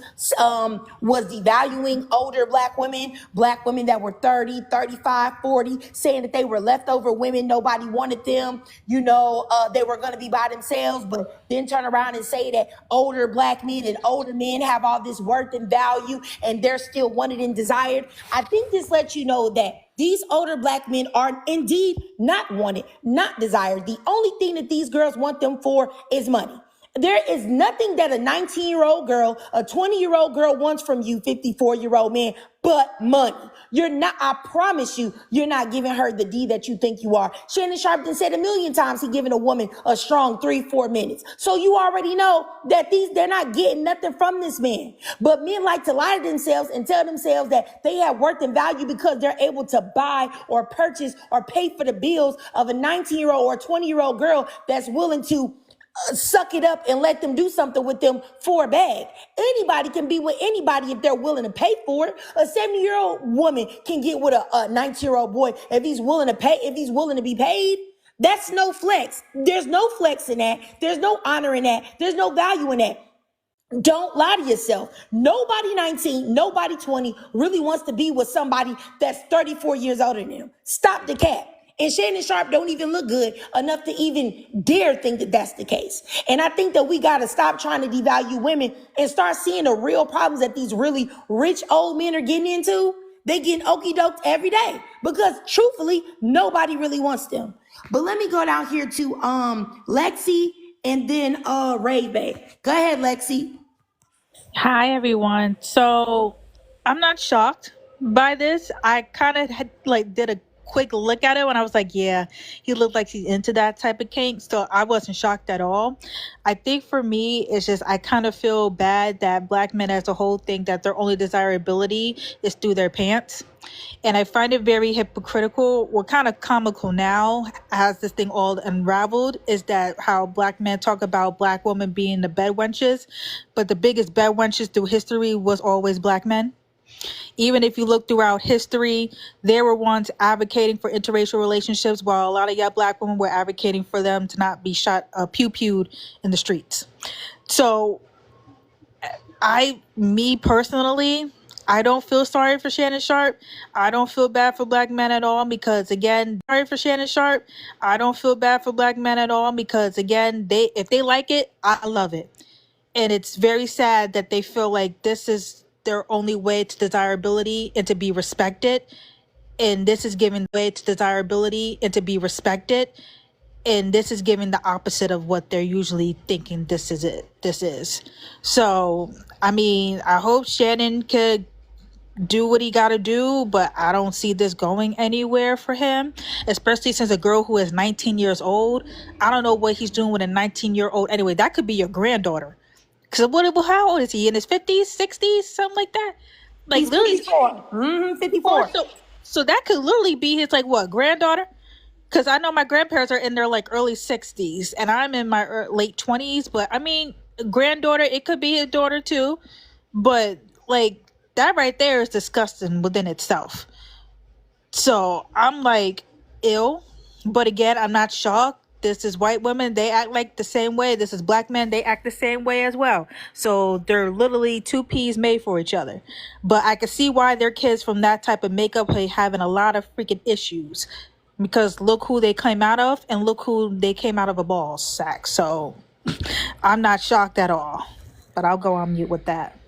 was devaluing older black women that were 30, 35, 40, saying that they were leftover women, nobody wanted them, they were going to be by themselves, but then turn around and say that older black men and older men have all this worth and value and they're still wanted and desired. I think this lets you know that these older black men are indeed not wanted, not desired. The only thing that these girls want them for is money. There is nothing that a 19-year-old girl, a 20-year-old girl wants from you, 54-year-old man, but money. I promise you, you're not giving her the D that you think you are. Shannon Sharpe said 1,000,000 times he giving a woman a strong 3-4 minutes. So you already know that they're not getting nothing from this man. But men like to lie to themselves and tell themselves that they have worth and value because they're able to buy or purchase or pay for the bills of a 19-year-old or 20-year-old girl that's willing to suck it up and let them do something with them for a bag. Anybody can be with anybody if they're willing to pay for it. A 70-year-old woman can get with a 19-year-old boy if he's willing to be paid. That's no flex. There's no flex in that. There's no honor in that. There's no value in that. Don't lie to yourself. Nobody 19, nobody 20 really wants to be with somebody that's 34 years older than them. Stop the cap. And Shannon Sharpe don't even look good enough to even dare think that that's the case. And I think that we got to stop trying to devalue women and start seeing the real problems that these really rich old men are getting into. They getting okie doked every day because truthfully, nobody really wants them. But let me go down here to Lexi and then Ray Bay. Go ahead, Lexi. Hi, everyone. So I'm not shocked by this. I kind of did a quick look at it when I was like, yeah, he looked like he's into that type of kink. So I wasn't shocked at all. I think for me, it's just I kind of feel bad that black men as a whole think that their only desirability is through their pants. And I find it very hypocritical, or kind of comical now, as this thing all unraveled, is that how black men talk about black women being the bed wenches, but the biggest bed wenches through history was always black men. Even if you look throughout history, there were ones advocating for interracial relationships, while a lot of y'all black women were advocating for them to not be shot, pew-pewed in the streets. So me personally, I don't feel sorry for Shannon Sharpe. I don't feel bad for black men at all because, again, sorry for Shannon Sharpe. I don't feel bad for black men at all because, again, if they like it, I love it. And it's very sad that they feel like this is their only way to desirability and to be respected. And this is giving way to desirability and to be respected. And this is giving the opposite of what they're usually thinking this is. So, I mean, I hope Shannon could do what he gotta do, but I don't see this going anywhere for him, especially since a girl who is 19 years old, I don't know what he's doing with a 19-year-old. Anyway, that could be your granddaughter. Because how old is he? In his 50s, 60s, something like that? Like, He's literally 54. 54. So that could literally be his, granddaughter? Because I know my grandparents are in their early 60s and I'm in my late 20s, but I mean, granddaughter, it could be his daughter too, but that right there is disgusting within itself. So I'm ill, but again, I'm not shocked. This is white women, they act like the same way. This is black men, they act the same way as well. So they're literally two peas made for each other. But I can see why their kids from that type of makeup are having a lot of freaking issues. Because look who they came out of and look who they came out of a ball sack. So I'm not shocked at all. But I'll go on mute with that.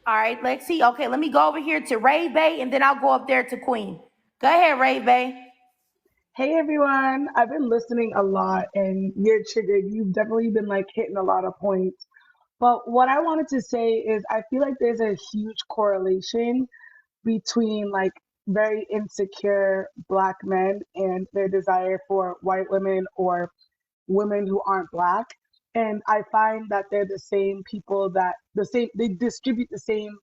All right, Lexi. Okay, let me go over here to Ray Bay and then I'll go up there to Queen. Go ahead, Ray Bay. Hey everyone, I've been listening a lot and you're triggered. You've definitely been hitting a lot of points. But what I wanted to say is I feel like there's a huge correlation between very insecure black men and their desire for white women or women who aren't black. And I find that they're the same people they distribute the same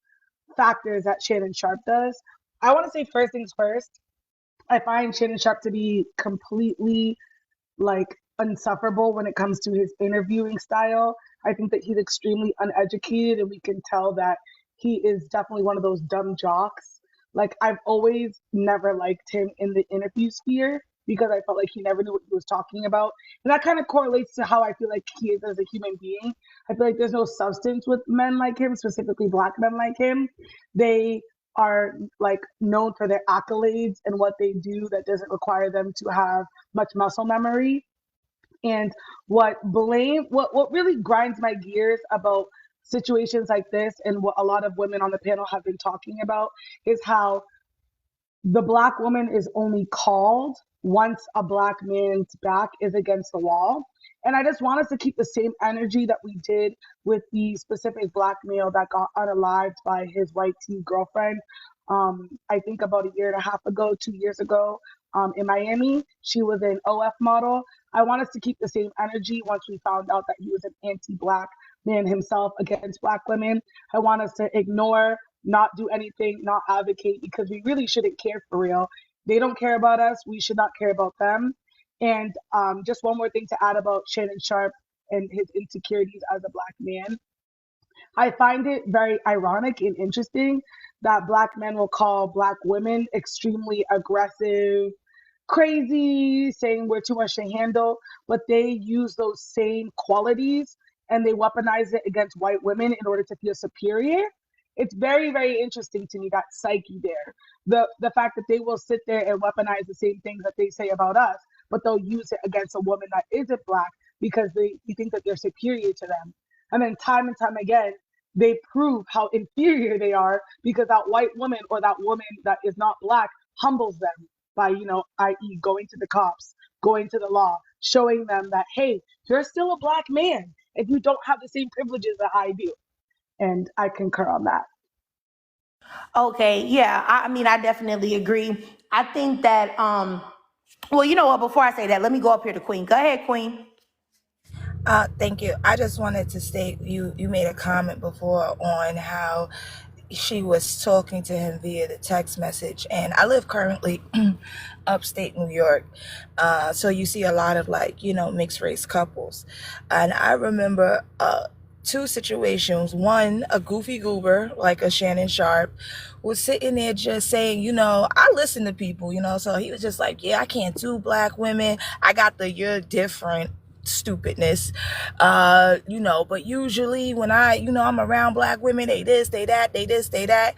factors that Shannon Sharpe does. I want to say first things first. I find Shannon Sharpe to be completely insufferable when it comes to his interviewing style. I think that he's extremely uneducated, and we can tell that he is definitely one of those dumb jocks. Like, I've always never liked him in the interview sphere because I felt like he never knew what he was talking about. And that kind of correlates to how I feel like he is as a human being. I feel like there's no substance with men like him, specifically black men like him. They are like known for their accolades and what they do that doesn't require them to have much muscle memory. And what really grinds my gears about situations like this, and what a lot of women on the panel have been talking about, is how the black woman is only called once a black man's back is against the wall. And I just want us to keep the same energy that we did with the specific black male that got unalived by his white teen girlfriend. I think about a year and a half ago, 2 years ago, in Miami. She was an OF model. I want us to keep the same energy once we found out that he was an anti-black man himself against black women. I want us to ignore, not do anything, not advocate, because we really shouldn't care for real. They don't care about us. We should not care about them. And just one more thing to add about Shannon Sharpe and his insecurities as a black man. I find it very ironic and interesting that black men will call black women extremely aggressive, crazy, saying we're too much to handle, but they use those same qualities and they weaponize it against white women in order to feel superior. It's very, very interesting to me, that psyche there. The fact that they will sit there and weaponize the same things that they say about us, but they'll use it against a woman that isn't black because you think that they're superior to them. And then time and time again, they prove how inferior they are because that white woman or that woman that is not black humbles them by, i.e. going to the cops, going to the law, showing them that, hey, you're still a black man and you don't have the same privileges that I do. And I concur on that. Okay, yeah, I mean, I definitely agree. I think that, well, you know what, before I say that, let me go up here to Queen. Go ahead, Queen. Thank you. I just wanted to state, you made a comment before on how she was talking to him via the text message, and I live currently upstate New York, so you see a lot of mixed race couples, and I remember two situations. One, a goofy goober like a Shannon Sharpe was sitting there just saying, I listen to people, so he was just like, yeah, I can't do black women, I got the you're different stupidness, but usually when I'm around black women, they this, they that, they this, they that.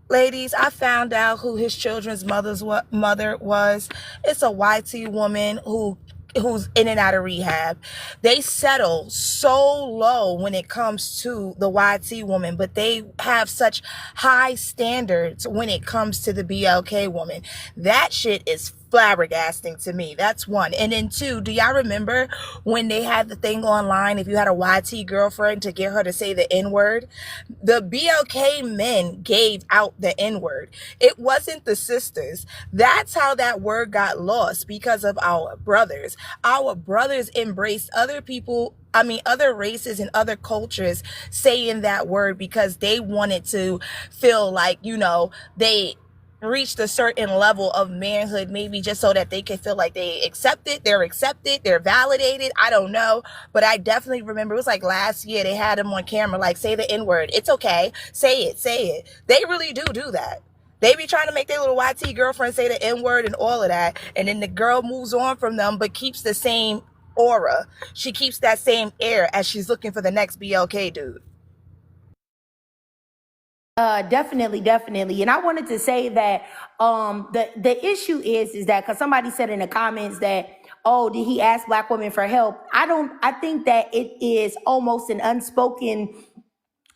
Ladies, I found out who his children's mother was. It's a YT woman who's in and out of rehab. They settle so low when it comes to the YT woman, but they have such high standards when it comes to the BLK woman. That shit is flabbergasting to me. That's one. And then two, do y'all remember when they had the thing online, if you had a YT girlfriend, to get her to say the N-word? The BLK men gave out the N-word. It wasn't the sisters. That's how that word got lost, because of our brothers. Our brothers embraced other people, other races and other cultures saying that word because they wanted to feel like, they reached a certain level of manhood, maybe just so that they can feel like they're accepted, they're validated. I don't know, but I definitely remember it was like last year they had him on camera like, say the N-word, it's okay, say it. They really do that. They be trying to make their little YT girlfriend say the N-word and all of that, and then the girl moves on from them but keeps the same aura. She keeps that same air as she's looking for the next BLK dude. Definitely. And I wanted to say that the issue is that, because somebody said in the comments that, oh, did he ask black women for help? I think that it is almost an unspoken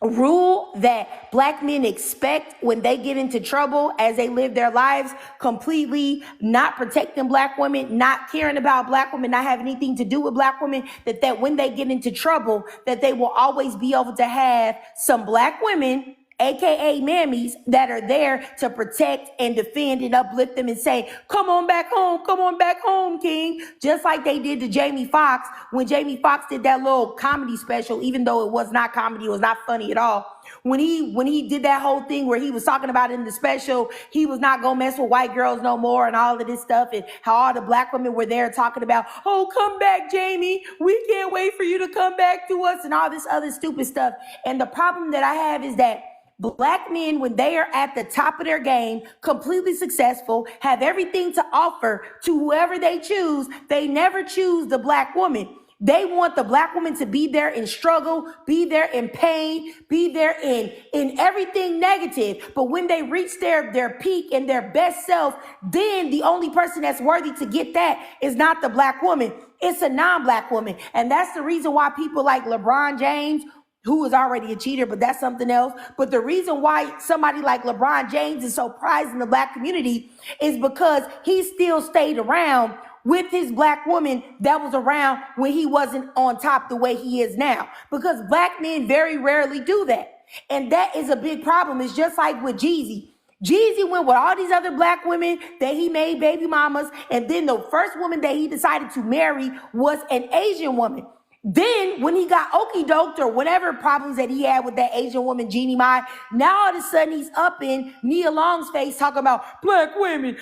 rule that black men expect when they get into trouble as they live their lives, completely not protecting black women, not caring about black women, not having anything to do with black women, that when they get into trouble, that they will always be able to have some black women, aka mammies, that are there to protect and defend and uplift them and say, come on back home, king. Just like they did to Jamie Foxx when Jamie Foxx did that little comedy special, even though it was not comedy, it was not funny at all, when he did that whole thing where he was talking about in the special, he was not gonna mess with white girls no more and all of this stuff, and how all the black women were there talking about, oh, come back, Jamie. We can't wait for you to come back to us and all this other stupid stuff. And the problem that I have is that black men, when they are at the top of their game, completely successful, have everything to offer to whoever they choose, they never choose the black woman. They want the black woman to be there in struggle, be there in pain, be there in everything negative. But when they reach their peak and their best self, then the only person that's worthy to get that is not the black woman. It's a non-black woman. And that's the reason why people like LeBron James, who is already a cheater, but that's something else. But the reason why somebody like LeBron James is so prized in the black community is because he still stayed around with his black woman that was around when he wasn't on top the way he is now. Because black men very rarely do that. And that is a big problem. It's just like with Jeezy. Jeezy went with all these other black women that he made baby mamas. And then the first woman that he decided to marry was an Asian woman. Then when he got okie doked or whatever problems that he had with that Asian woman, Jeannie Mai, now all of a sudden he's up in Nia Long's face talking about black women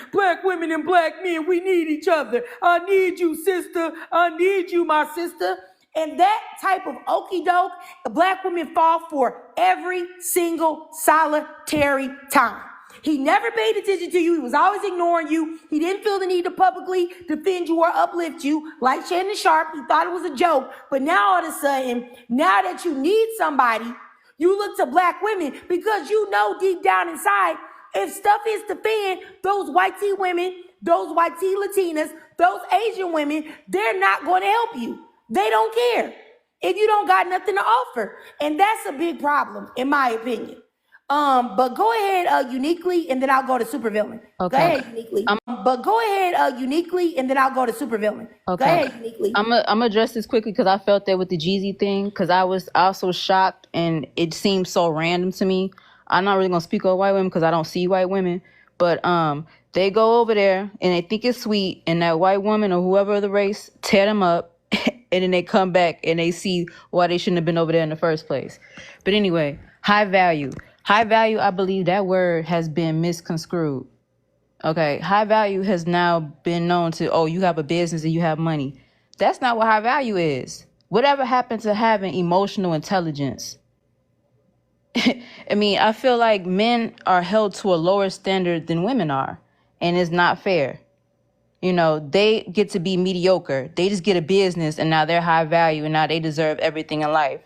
and black men, we need each other. I need you, sister. I need you, my sister. And that type of okie doke, the black women fall for every single solitary time. He never paid attention to you. He was always ignoring you. He didn't feel the need to publicly defend you or uplift you like Shannon Sharpe. He thought it was a joke. But now all of a sudden, now that you need somebody, you look to black women because you know deep down inside, if stuff is to fan, those white tea women, those white tea Latinas, those Asian women, they're not going to help you. They don't care if you don't got nothing to offer. And that's a big problem, in my opinion. But go ahead, uniquely, and then I'll go to supervillain. Okay. Go ahead, uniquely. But go ahead, uniquely, and then I'll go to supervillain. Okay. Go ahead, uniquely. I'm gonna address this quickly because I felt that with the Jeezy thing, because I was also shocked and it seemed so random to me. I'm not really gonna speak on white women because I don't see white women, but they go over there and they think it's sweet, and that white woman or whoever of the race tear them up, and then they come back and they see why they shouldn't have been over there in the first place. But anyway, high value. High value, I believe that word has been misconstrued. Okay, high value has now been known to, oh, you have a business and you have money. That's not what high value is. Whatever happened to having emotional intelligence? I mean, I feel like men are held to a lower standard than women are, and it's not fair. You know, they get to be mediocre. They just get a business and now they're high value and now they deserve everything in life.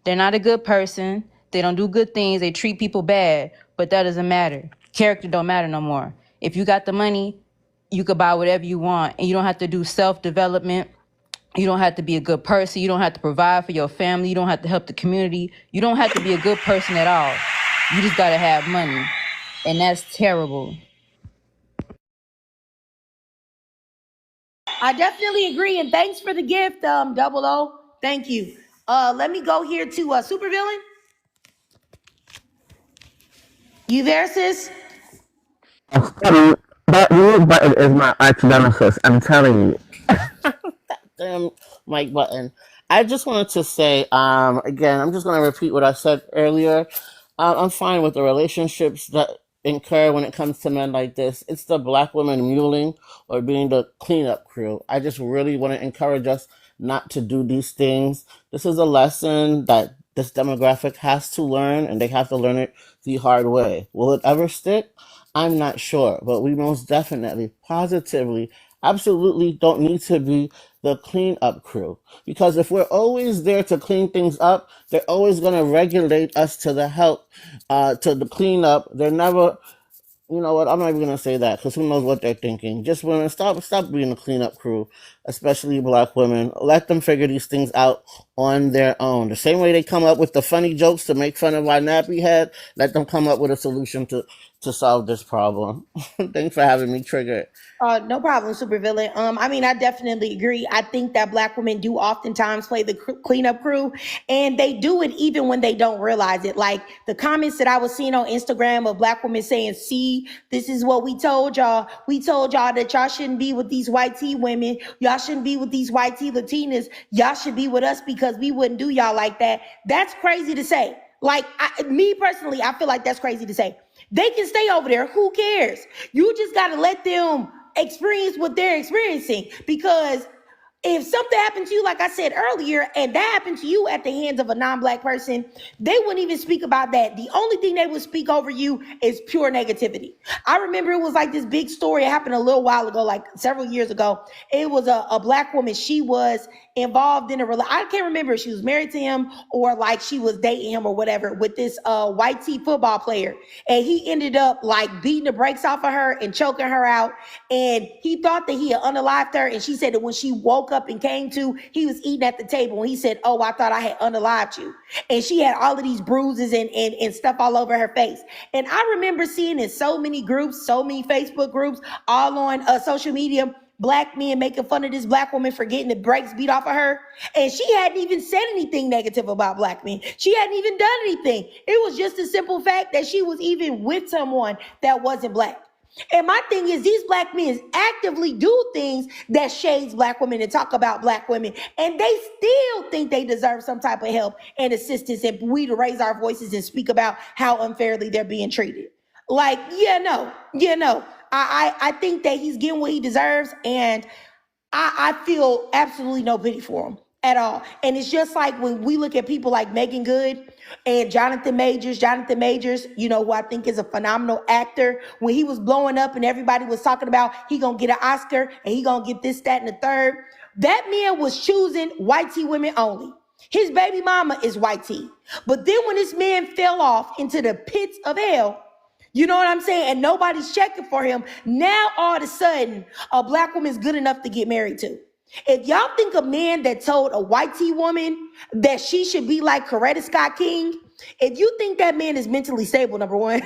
They're not a good person. They don't do good things. They treat people bad, but that doesn't matter. Character don't matter no more. If you got the money, you could buy whatever you want, and you don't have to do self-development. You don't have to be a good person. You don't have to provide for your family. You don't have to help the community. You don't have to be a good person at all. You just got to have money, and that's terrible. I definitely agree, and thanks for the gift, Double O. Thank you. Let me go here to supervillain. You there, sis? That mute button is my arch nemesis. I'm telling you. Damn mic button. I just wanted to say, again, I'm just going to repeat what I said earlier. I'm fine with the relationships that incur when it comes to men like this. It's the black women muling or being the cleanup crew. I just really want to encourage us not to do these things. This is a lesson that this demographic has to learn, and they have to learn it the hard way. Will it ever stick? I'm not sure, but we most definitely, positively, absolutely don't need to be the cleanup crew. Because if we're always there to clean things up, they're always going to regulate us to the help, to the cleanup. They're never, you know what, I'm not even going to say that because who knows what they're thinking. Just women, stop being the cleanup crew, especially black women. Let them figure these things out on their own. The same way they come up with the funny jokes to make fun of our nappy head, let them come up with a solution to solve this problem. Thanks for having me triggered. No problem, supervillain. I mean, I definitely agree. I think that black women do oftentimes play the cleanup crew, and they do it even when they don't realize it. Like the comments that I was seeing on Instagram of black women saying, see, this is what we told y'all. We told y'all that y'all shouldn't be with these white tea women. Y'all shouldn't be with these white tea Latinas. Y'all should be with us because we wouldn't do y'all like that. That's crazy to say. Like, me personally, I feel like that's crazy to say. They can stay over there. Who cares? You just got to let them experience what they're experiencing, because if something happened to you, like I said earlier, and that happened to you at the hands of a non-black person, they wouldn't even speak about that. The only thing they would speak over you is pure negativity. I remember it was like this big story. It happened a little while ago, like several years ago. It was a black woman. She was involved in I can't remember if she was married to him or like she was dating him or whatever, with this white tee football player. And he ended up like beating the brakes off of her and choking her out. And he thought that he had unalived her. And she said that when she woke up and came to, he was eating at the table. And he said, "Oh, I thought I had unalived you." And she had all of these bruises and stuff all over her face. And I remember seeing in so many groups, so many Facebook groups, all on social media, black men making fun of this black woman for getting the brakes beat off of her. And she hadn't even said anything negative about black men. She hadn't even done anything. It was just a simple fact that she was even with someone that wasn't black. And my thing is, these black men actively do things that shades black women and talk about black women, and they still think they deserve some type of help and assistance, and we to raise our voices and speak about how unfairly they're being treated. Like, no. I think that he's getting what he deserves, and I feel absolutely no pity for him at all. And it's just like when we look at people like Megan Good and Jonathan Majors, you know, who I think is a phenomenal actor. When he was blowing up and everybody was talking about he gonna get an Oscar and he gonna get this, that, and the third, that man was choosing white tea women only. His baby mama is white tea. But then when this man fell off into the pits of hell, you know what I'm saying? And nobody's checking for him. Now, all of a sudden, a black woman is good enough to get married to. If y'all think a man that told a white tea woman that she should be like Coretta Scott King, if you think that man is mentally stable, number one,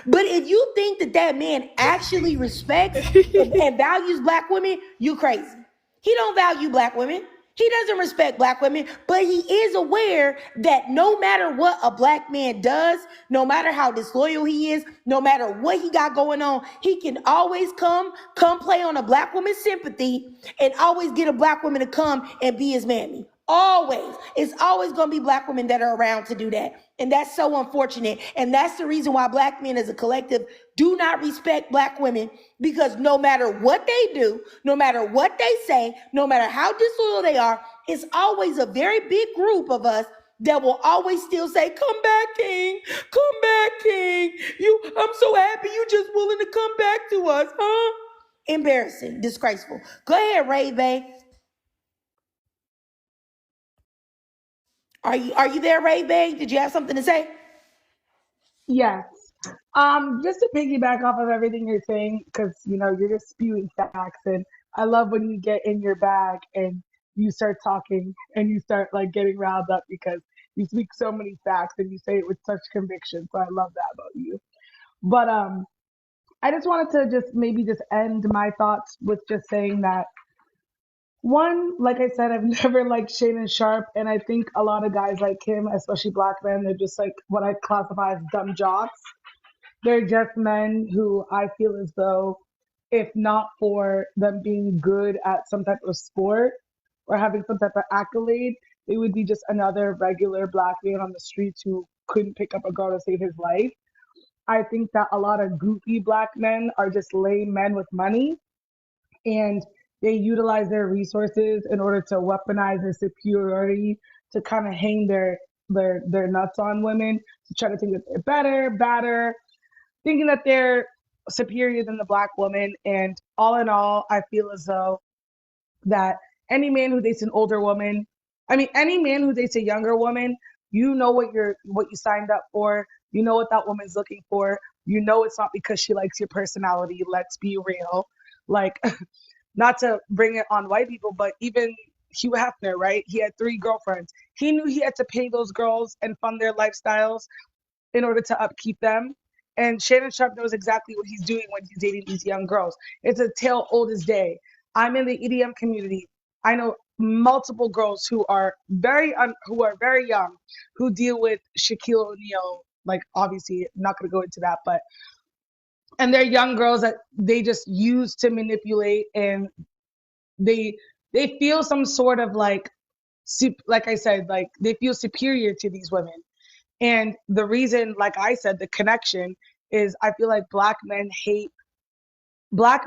but if you think that that man actually respects and values black women, you crazy. He don't value black women. He doesn't respect black women, but he is aware that no matter what a black man does, no matter how disloyal he is, no matter what he got going on, he can always come play on a black woman's sympathy and always get a black woman to come and be his mammy. Always. It's always going to be black women that are around to do that. And that's so unfortunate. And that's the reason why black men as a collective do not respect black women, because no matter what they do, no matter what they say, no matter how disloyal they are, it's always a very big group of us that will always still say, "Come back, King. Come back, King. I'm so happy you just willing to come back to us, huh?" Embarrassing, disgraceful. Go ahead, Ray Bay. Are you there, Ray Bay? Did you have something to say? Yes. Just to piggyback off of everything you're saying, because you know you're just spewing facts, and I love when you get in your bag and you start talking and you start like getting riled up because you speak so many facts and you say it with such conviction. So I love that about you. But I just wanted to just maybe just end my thoughts with just saying that one, like I said, I've never liked Shannon Sharpe, and I think a lot of guys like him, especially black men, they're just like what I classify as dumb jocks. They're just men who I feel as though, if not for them being good at some type of sport or having some type of accolade, they would be just another regular black man on the streets who couldn't pick up a girl to save his life. I think that a lot of goofy black men are just lame men with money, and they utilize their resources in order to weaponize their superiority to kind of hang their nuts on women, to try to think that they're better, badder, thinking that they're superior than the black woman. And all in all, I feel as though that any man who dates an older woman, any man who dates a younger woman, you know what you signed up for. You know what that woman's looking for. You know it's not because she likes your personality. Let's be real. Like, not to bring it on white people, but even Hugh Hefner, right? He had 3 girlfriends. He knew he had to pay those girls and fund their lifestyles in order to upkeep them. And Shannon Sharpe knows exactly what he's doing when he's dating these young girls. It's a tale old as day. I'm in the EDM community. I know multiple girls who are very young, who deal with Shaquille O'Neal. Like, obviously, I'm not going to go into that, but and they're young girls that they just use to manipulate, and they feel some sort of like I said, like they feel superior to these women. And the reason, like I said, the connection is I feel like black men hate black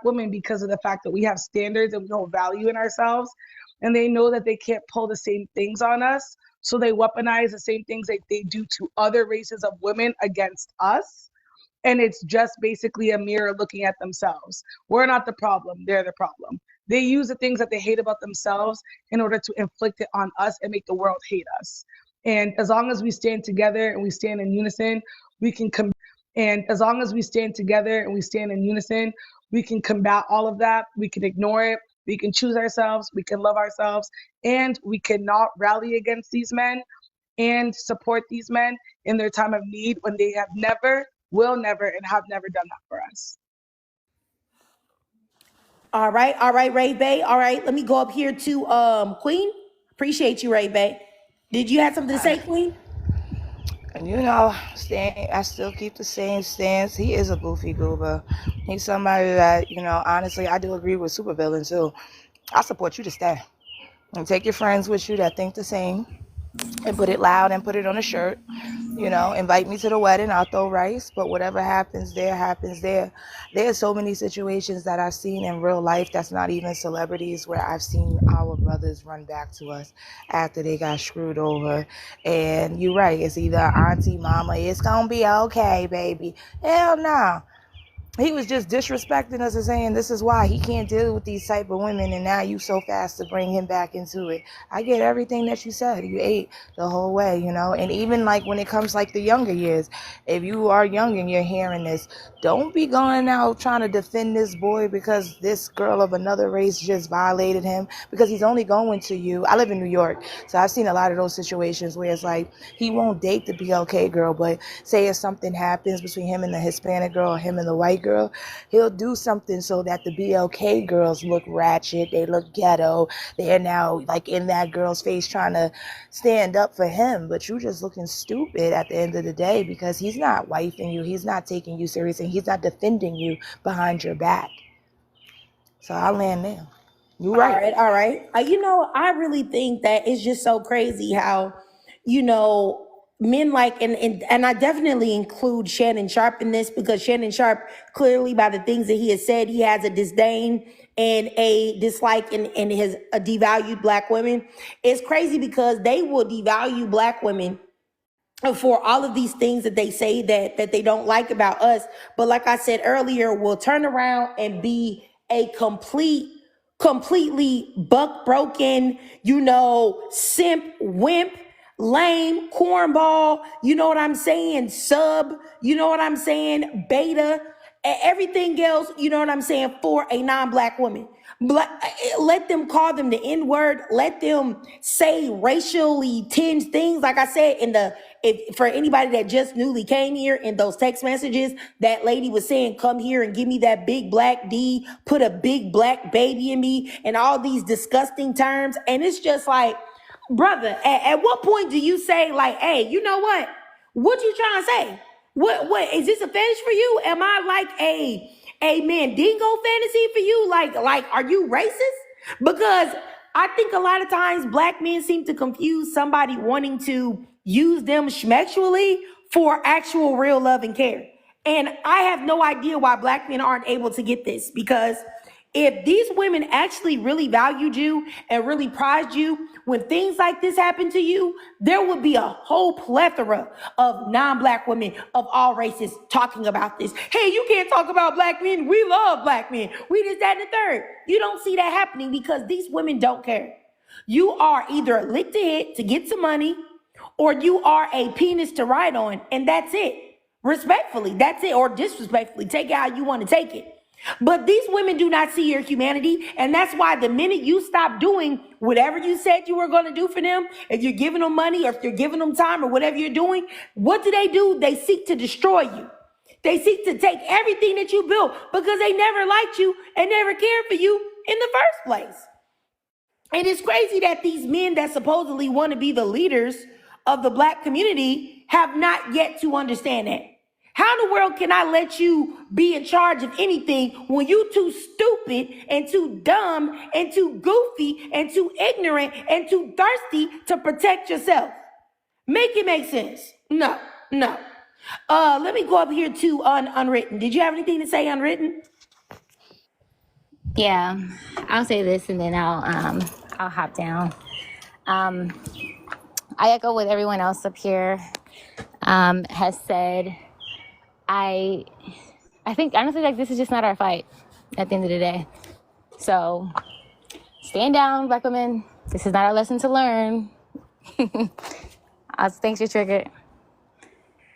women because of the fact that we have standards and we don't value in ourselves. And they know that they can't pull the same things on us. So they weaponize the same things that they do to other races of women against us. And it's just basically a mirror looking at themselves. We're not the problem, they're the problem. They use the things that they hate about themselves in order to inflict it on us and make the world hate us. And as long as we stand together and we stand in unison, we can and as long as we stand together and we stand in unison, we can combat all of that. We can ignore it. We can choose ourselves. We can love ourselves. And we cannot rally against these men and support these men in their time of need when they have never, will never, and have never done that for us. All right, Ray Bay. All right, let me go up here to Queen. Appreciate you, Ray Bay. Did you have something to say, Queen? You know, I still keep the same stance. He is a goofy goober. He's somebody that, you know, honestly, I do agree with supervillain too. I support you to stay. And take your friends with you that think the same and put it loud and put it on a shirt. You know, invite me to the wedding, I'll throw rice, but whatever happens there, happens there. There's so many situations that I've seen in real life that's not even celebrities where I've seen our brothers run back to us after they got screwed over. And you're right, it's either auntie, mama, it's gonna be okay, baby. Hell no. He was just disrespecting us and saying this is why he can't deal with these type of women, and now you so fast to bring him back into it. I get everything that you said. You ate the whole way, you know. And even like when it comes like the younger years, if you are young and you're hearing this, don't be going out trying to defend this boy because this girl of another race just violated him, because he's only going to you. I live in New York, so I've seen a lot of those situations where it's like he won't date the BLK girl, but say if something happens between him and the Hispanic girl or him and the white girl, he'll do something so that the BLK girls look ratchet, they look ghetto, they're now like in that girl's face trying to stand up for him, but you just looking stupid at the end of the day because he's not wifing you, he's not taking you serious, and he's not defending you behind your back. So I'll land there. You're right. All right. You know, I really think that it's just so crazy how, you know, men like, and I definitely include Shannon Sharpe in this, because Shannon Sharpe, clearly by the things that he has said, he has a disdain and a dislike and has devalued black women. It's crazy because they will devalue black women for all of these things that they say that they don't like about us. But like I said earlier, will turn around and be a completely buck broken, you know, simp, wimp, lame, cornball, you know what I'm saying, sub, you know what I'm saying, beta, everything else, you know what I'm saying, for a non-black woman. Let them call them the N-word. Let them say racially tinged things. Like I said, for anybody that just newly came here, in those text messages, that lady was saying, come here and give me that big black D, put a big black baby in me, and all these disgusting terms. And it's just like, brother, at what point do you say, like, hey, you know what? What you trying to say? What is this a fetish for you? Am I like a Mandingo fantasy for you? Like, are you racist? Because I think a lot of times black men seem to confuse somebody wanting to use them schmexually for actual real love and care. And I have no idea why black men aren't able to get this, because if these women actually really valued you and really prized you, when things like this happen to you, there would be a whole plethora of non-black women of all races talking about this. Hey, you can't talk about black men. We love black men. We this, that, and the third. You don't see that happening because these women don't care. You are either a lick to hit to get some money, or you are a penis to ride on, and that's it. Respectfully, that's it, or disrespectfully. Take it how you want to take it. But these women do not see your humanity, and that's why the minute you stop doing whatever you said you were going to do for them, if you're giving them money or if you're giving them time or whatever you're doing, what do? They seek to destroy you. They seek to take everything that you built because they never liked you and never cared for you in the first place. And it's crazy that these men that supposedly want to be the leaders of the black community have not yet to understand that. How in the world can I let you be in charge of anything when you too stupid and too dumb and too goofy and too ignorant and too thirsty to protect yourself? Make it make sense. No, no. Let me go up here to Unwritten. Did you have anything to say, Unwritten? Yeah, I'll say this and then I'll hop down. I echo what everyone else up here has said. I think honestly, like, this is just not our fight at the end of the day. So stand down, Black women. This is not our lesson to learn. Thanks, you're triggered.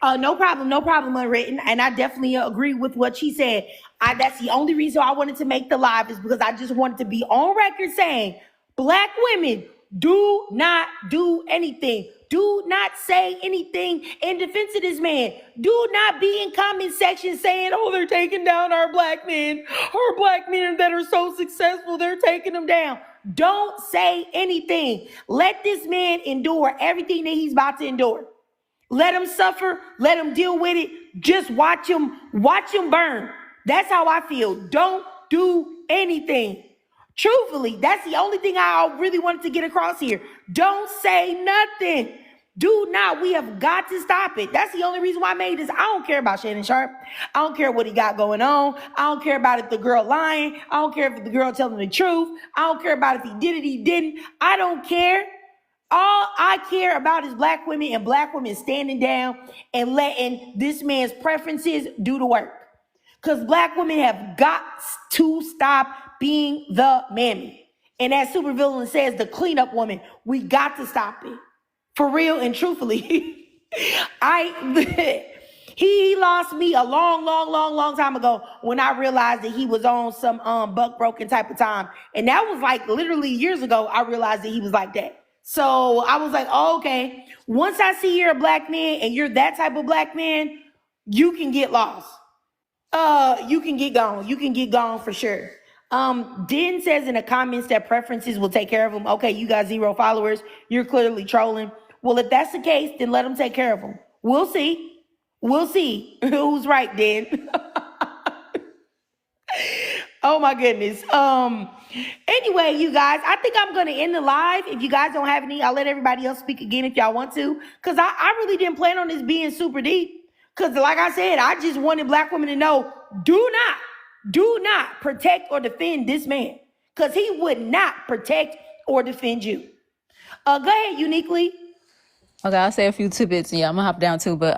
No problem, Unwritten. And I definitely agree with what she said. That's the only reason I wanted to make the live, is because I just wanted to be on record saying, Black women, do not do anything. Do not say anything in defense of this man. Do not be in comment section saying, oh, they're taking down our Black men. Our Black men that are so successful, they're taking them down. Don't say anything. Let this man endure everything that he's about to endure. Let him suffer. Let him deal with it. Just watch him burn. That's how I feel. Don't do anything. Truthfully, that's the only thing I really wanted to get across here. Don't say nothing. Do not. We have got to stop it. That's the only reason why I made this. I don't care about Shannon Sharpe. I don't care what he got going on. I don't care about if the girl lying. I don't care if the girl telling the truth. I don't care about if he did it, he didn't. I don't care. All I care about is Black women, and Black women standing down and letting this man's preferences do the work. Because Black women have got to stop being the mammy. And as Supervillain says, the cleanup woman, we got to stop it. For real and truthfully. He lost me a long time ago when I realized that he was on some buck broken type of time. And that was like literally years ago, I realized that he was like that. So I was like, oh, okay. Once I see you're a Black man and you're that type of Black man, you can get lost. You can get gone. You can get gone for sure. Den says in the comments that preferences will take care of him. Okay, you got 0 followers. You're clearly trolling. Well, if that's the case, then let him take care of him. We'll see. We'll see who's right, Den. Oh my goodness. Anyway, you guys, I think I'm gonna end the live. If you guys don't have any, I'll let everybody else speak again if y'all want to. Cause I really didn't plan on this being super deep. Cause like I said, I just wanted Black women to know, do not protect or defend this man. Cause he would not protect or defend you. Go ahead, Uniquely. Okay, I'll say a few tidbits. Yeah, I'm gonna hop down too. But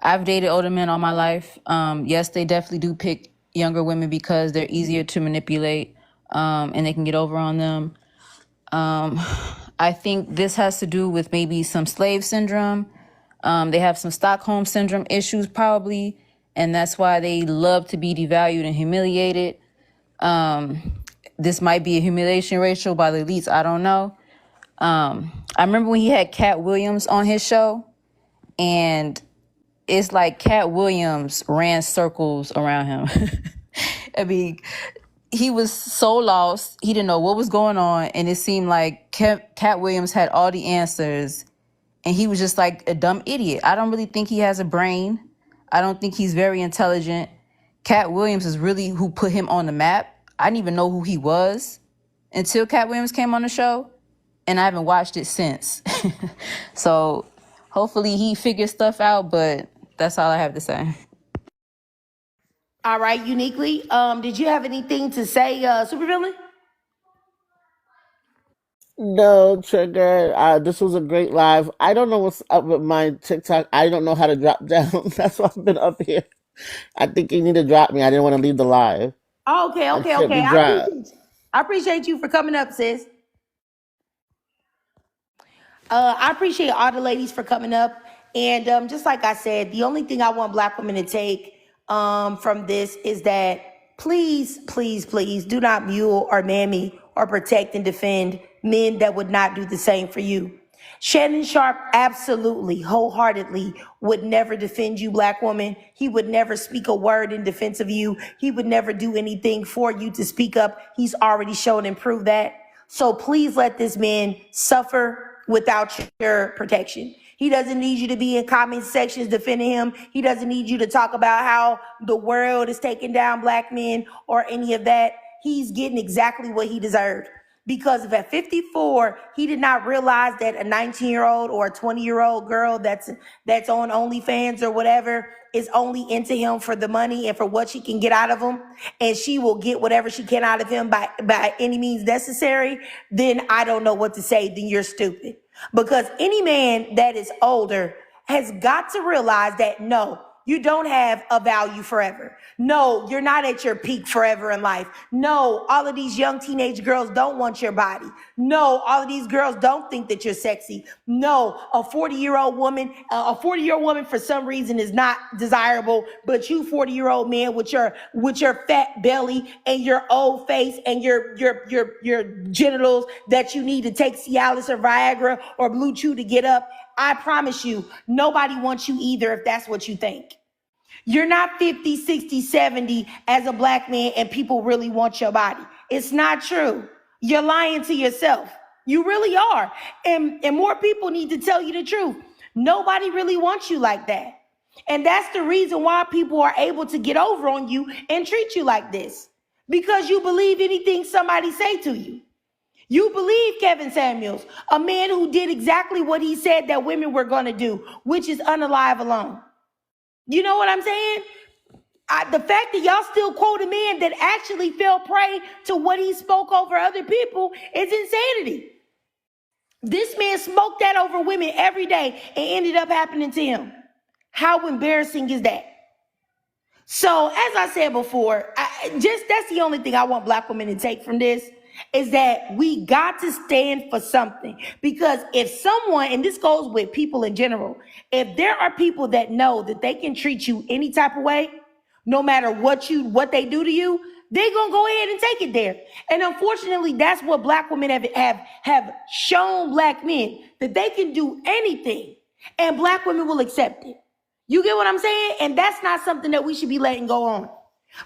I've dated older men all my life. Yes, they definitely do pick younger women because they're easier to manipulate, and they can get over on them. I think this has to do with maybe some slave syndrome. They have some Stockholm syndrome issues probably, and that's why they love to be devalued and humiliated. This might be a humiliation ratio by the elites. I don't know. I remember when he had Cat Williams on his show, and it's like Cat Williams ran circles around him. I mean, he was so lost. He didn't know what was going on. And it seemed like Cat Williams had all the answers. And he was just like a dumb idiot. I don't really think he has a brain. I don't think he's very intelligent. Cat Williams is really who put him on the map. I didn't even know who he was until Cat Williams came on the show. And I haven't watched it since. So hopefully he figures stuff out, but that's all I have to say. All right, Uniquely. Did you have anything to say, Supervillain? No, Trigger. This was a great live. I don't know what's up with my TikTok. I don't know how to drop down. That's why I've been up here. I think you need to drop me. I didn't want to leave the live. Oh, okay. I appreciate you for coming up, sis. I appreciate all the ladies for coming up. And just like I said, the only thing I want Black women to take from this is that please do not mule or mammy or protect and defend men that would not do the same for you. Shannon Sharpe absolutely, wholeheartedly would never defend you, Black woman. He would never speak a word in defense of you. He would never do anything for you to speak up. He's already shown and proved that. So please let this man suffer without your protection. He doesn't need you to be in comment sections defending him. He doesn't need you to talk about how the world is taking down Black men or any of that. He's getting exactly what he deserved. Because if at 54 he did not realize that a 19-year-old or a 20-year-old girl that's on OnlyFans or whatever is only into him for the money and for what she can get out of him, and she will get whatever she can out of him by any means necessary, then I don't know what to say. Then you're stupid. Because any man that is older has got to realize that no, you don't have a value forever. No, you're not at your peak forever in life. No, all of these young teenage girls don't want your body. No, all of these girls don't think that you're sexy. No, a 40-year-old woman for some reason is not desirable, but you 40-year-old man with your fat belly and your old face and your genitals that you need to take Cialis or Viagra or Blue Chew to get up, I promise you, nobody wants you either if that's what you think. You're not 50, 60, 70 as a black man and people really want your body. It's not true. You're lying to yourself. You really are. And more people need to tell you the truth. Nobody really wants you like that. And that's the reason why people are able to get over on you and treat you like this. Because you believe anything somebody say to you. You believe Kevin Samuels, a man who did exactly what he said that women were going to do, which is unalive alone. You know what I'm saying? The fact that y'all still quote a man that actually fell prey to what he spoke over other people is insanity. This man smoked that over women every day and ended up happening to him. How embarrassing is that? So, as I said before, that's the only thing I want black women to take from this, is that we got to stand for something. Because if someone, and this goes with people in general, if there are people that know that they can treat you any type of way, no matter what they do to you, they're going to go ahead and take it there. And unfortunately, that's what black women have shown black men, that they can do anything and black women will accept it. You get what I'm saying? And that's not something that we should be letting go on.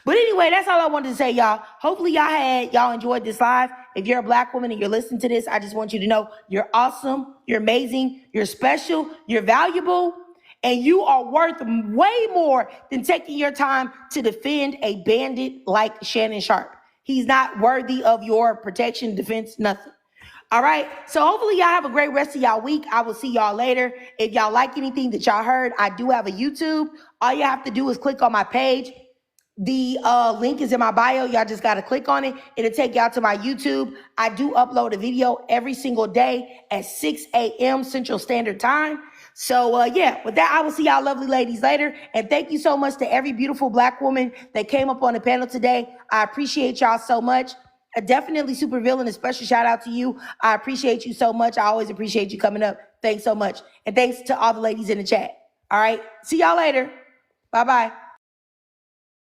But anyway, that's all I wanted to say, y'all. Hopefully y'all enjoyed this live. If you're a black woman and you're listening to this, I just want you to know you're awesome, you're amazing, you're special, you're valuable, and you are worth way more than taking your time to defend a bandit like Shannon Sharpe. He's not worthy of your protection, defense, nothing. All right. So hopefully y'all have a great rest of y'all week. I will see y'all later. If y'all like anything that y'all heard, I do have a YouTube. All you have to do is click on my page. The link is in my bio. Y'all just got to click on it. It'll take y'all to my YouTube. I do upload a video every single day at 6 a.m. Central Standard Time. So yeah, with that, I will see y'all lovely ladies later. And thank you so much to every beautiful black woman that came up on the panel today. I appreciate y'all so much. Definitely Super Villain, a special shout out to you. I appreciate you so much. I always appreciate you coming up. Thanks so much. And thanks to all the ladies in the chat. All right. See y'all later. Bye-bye.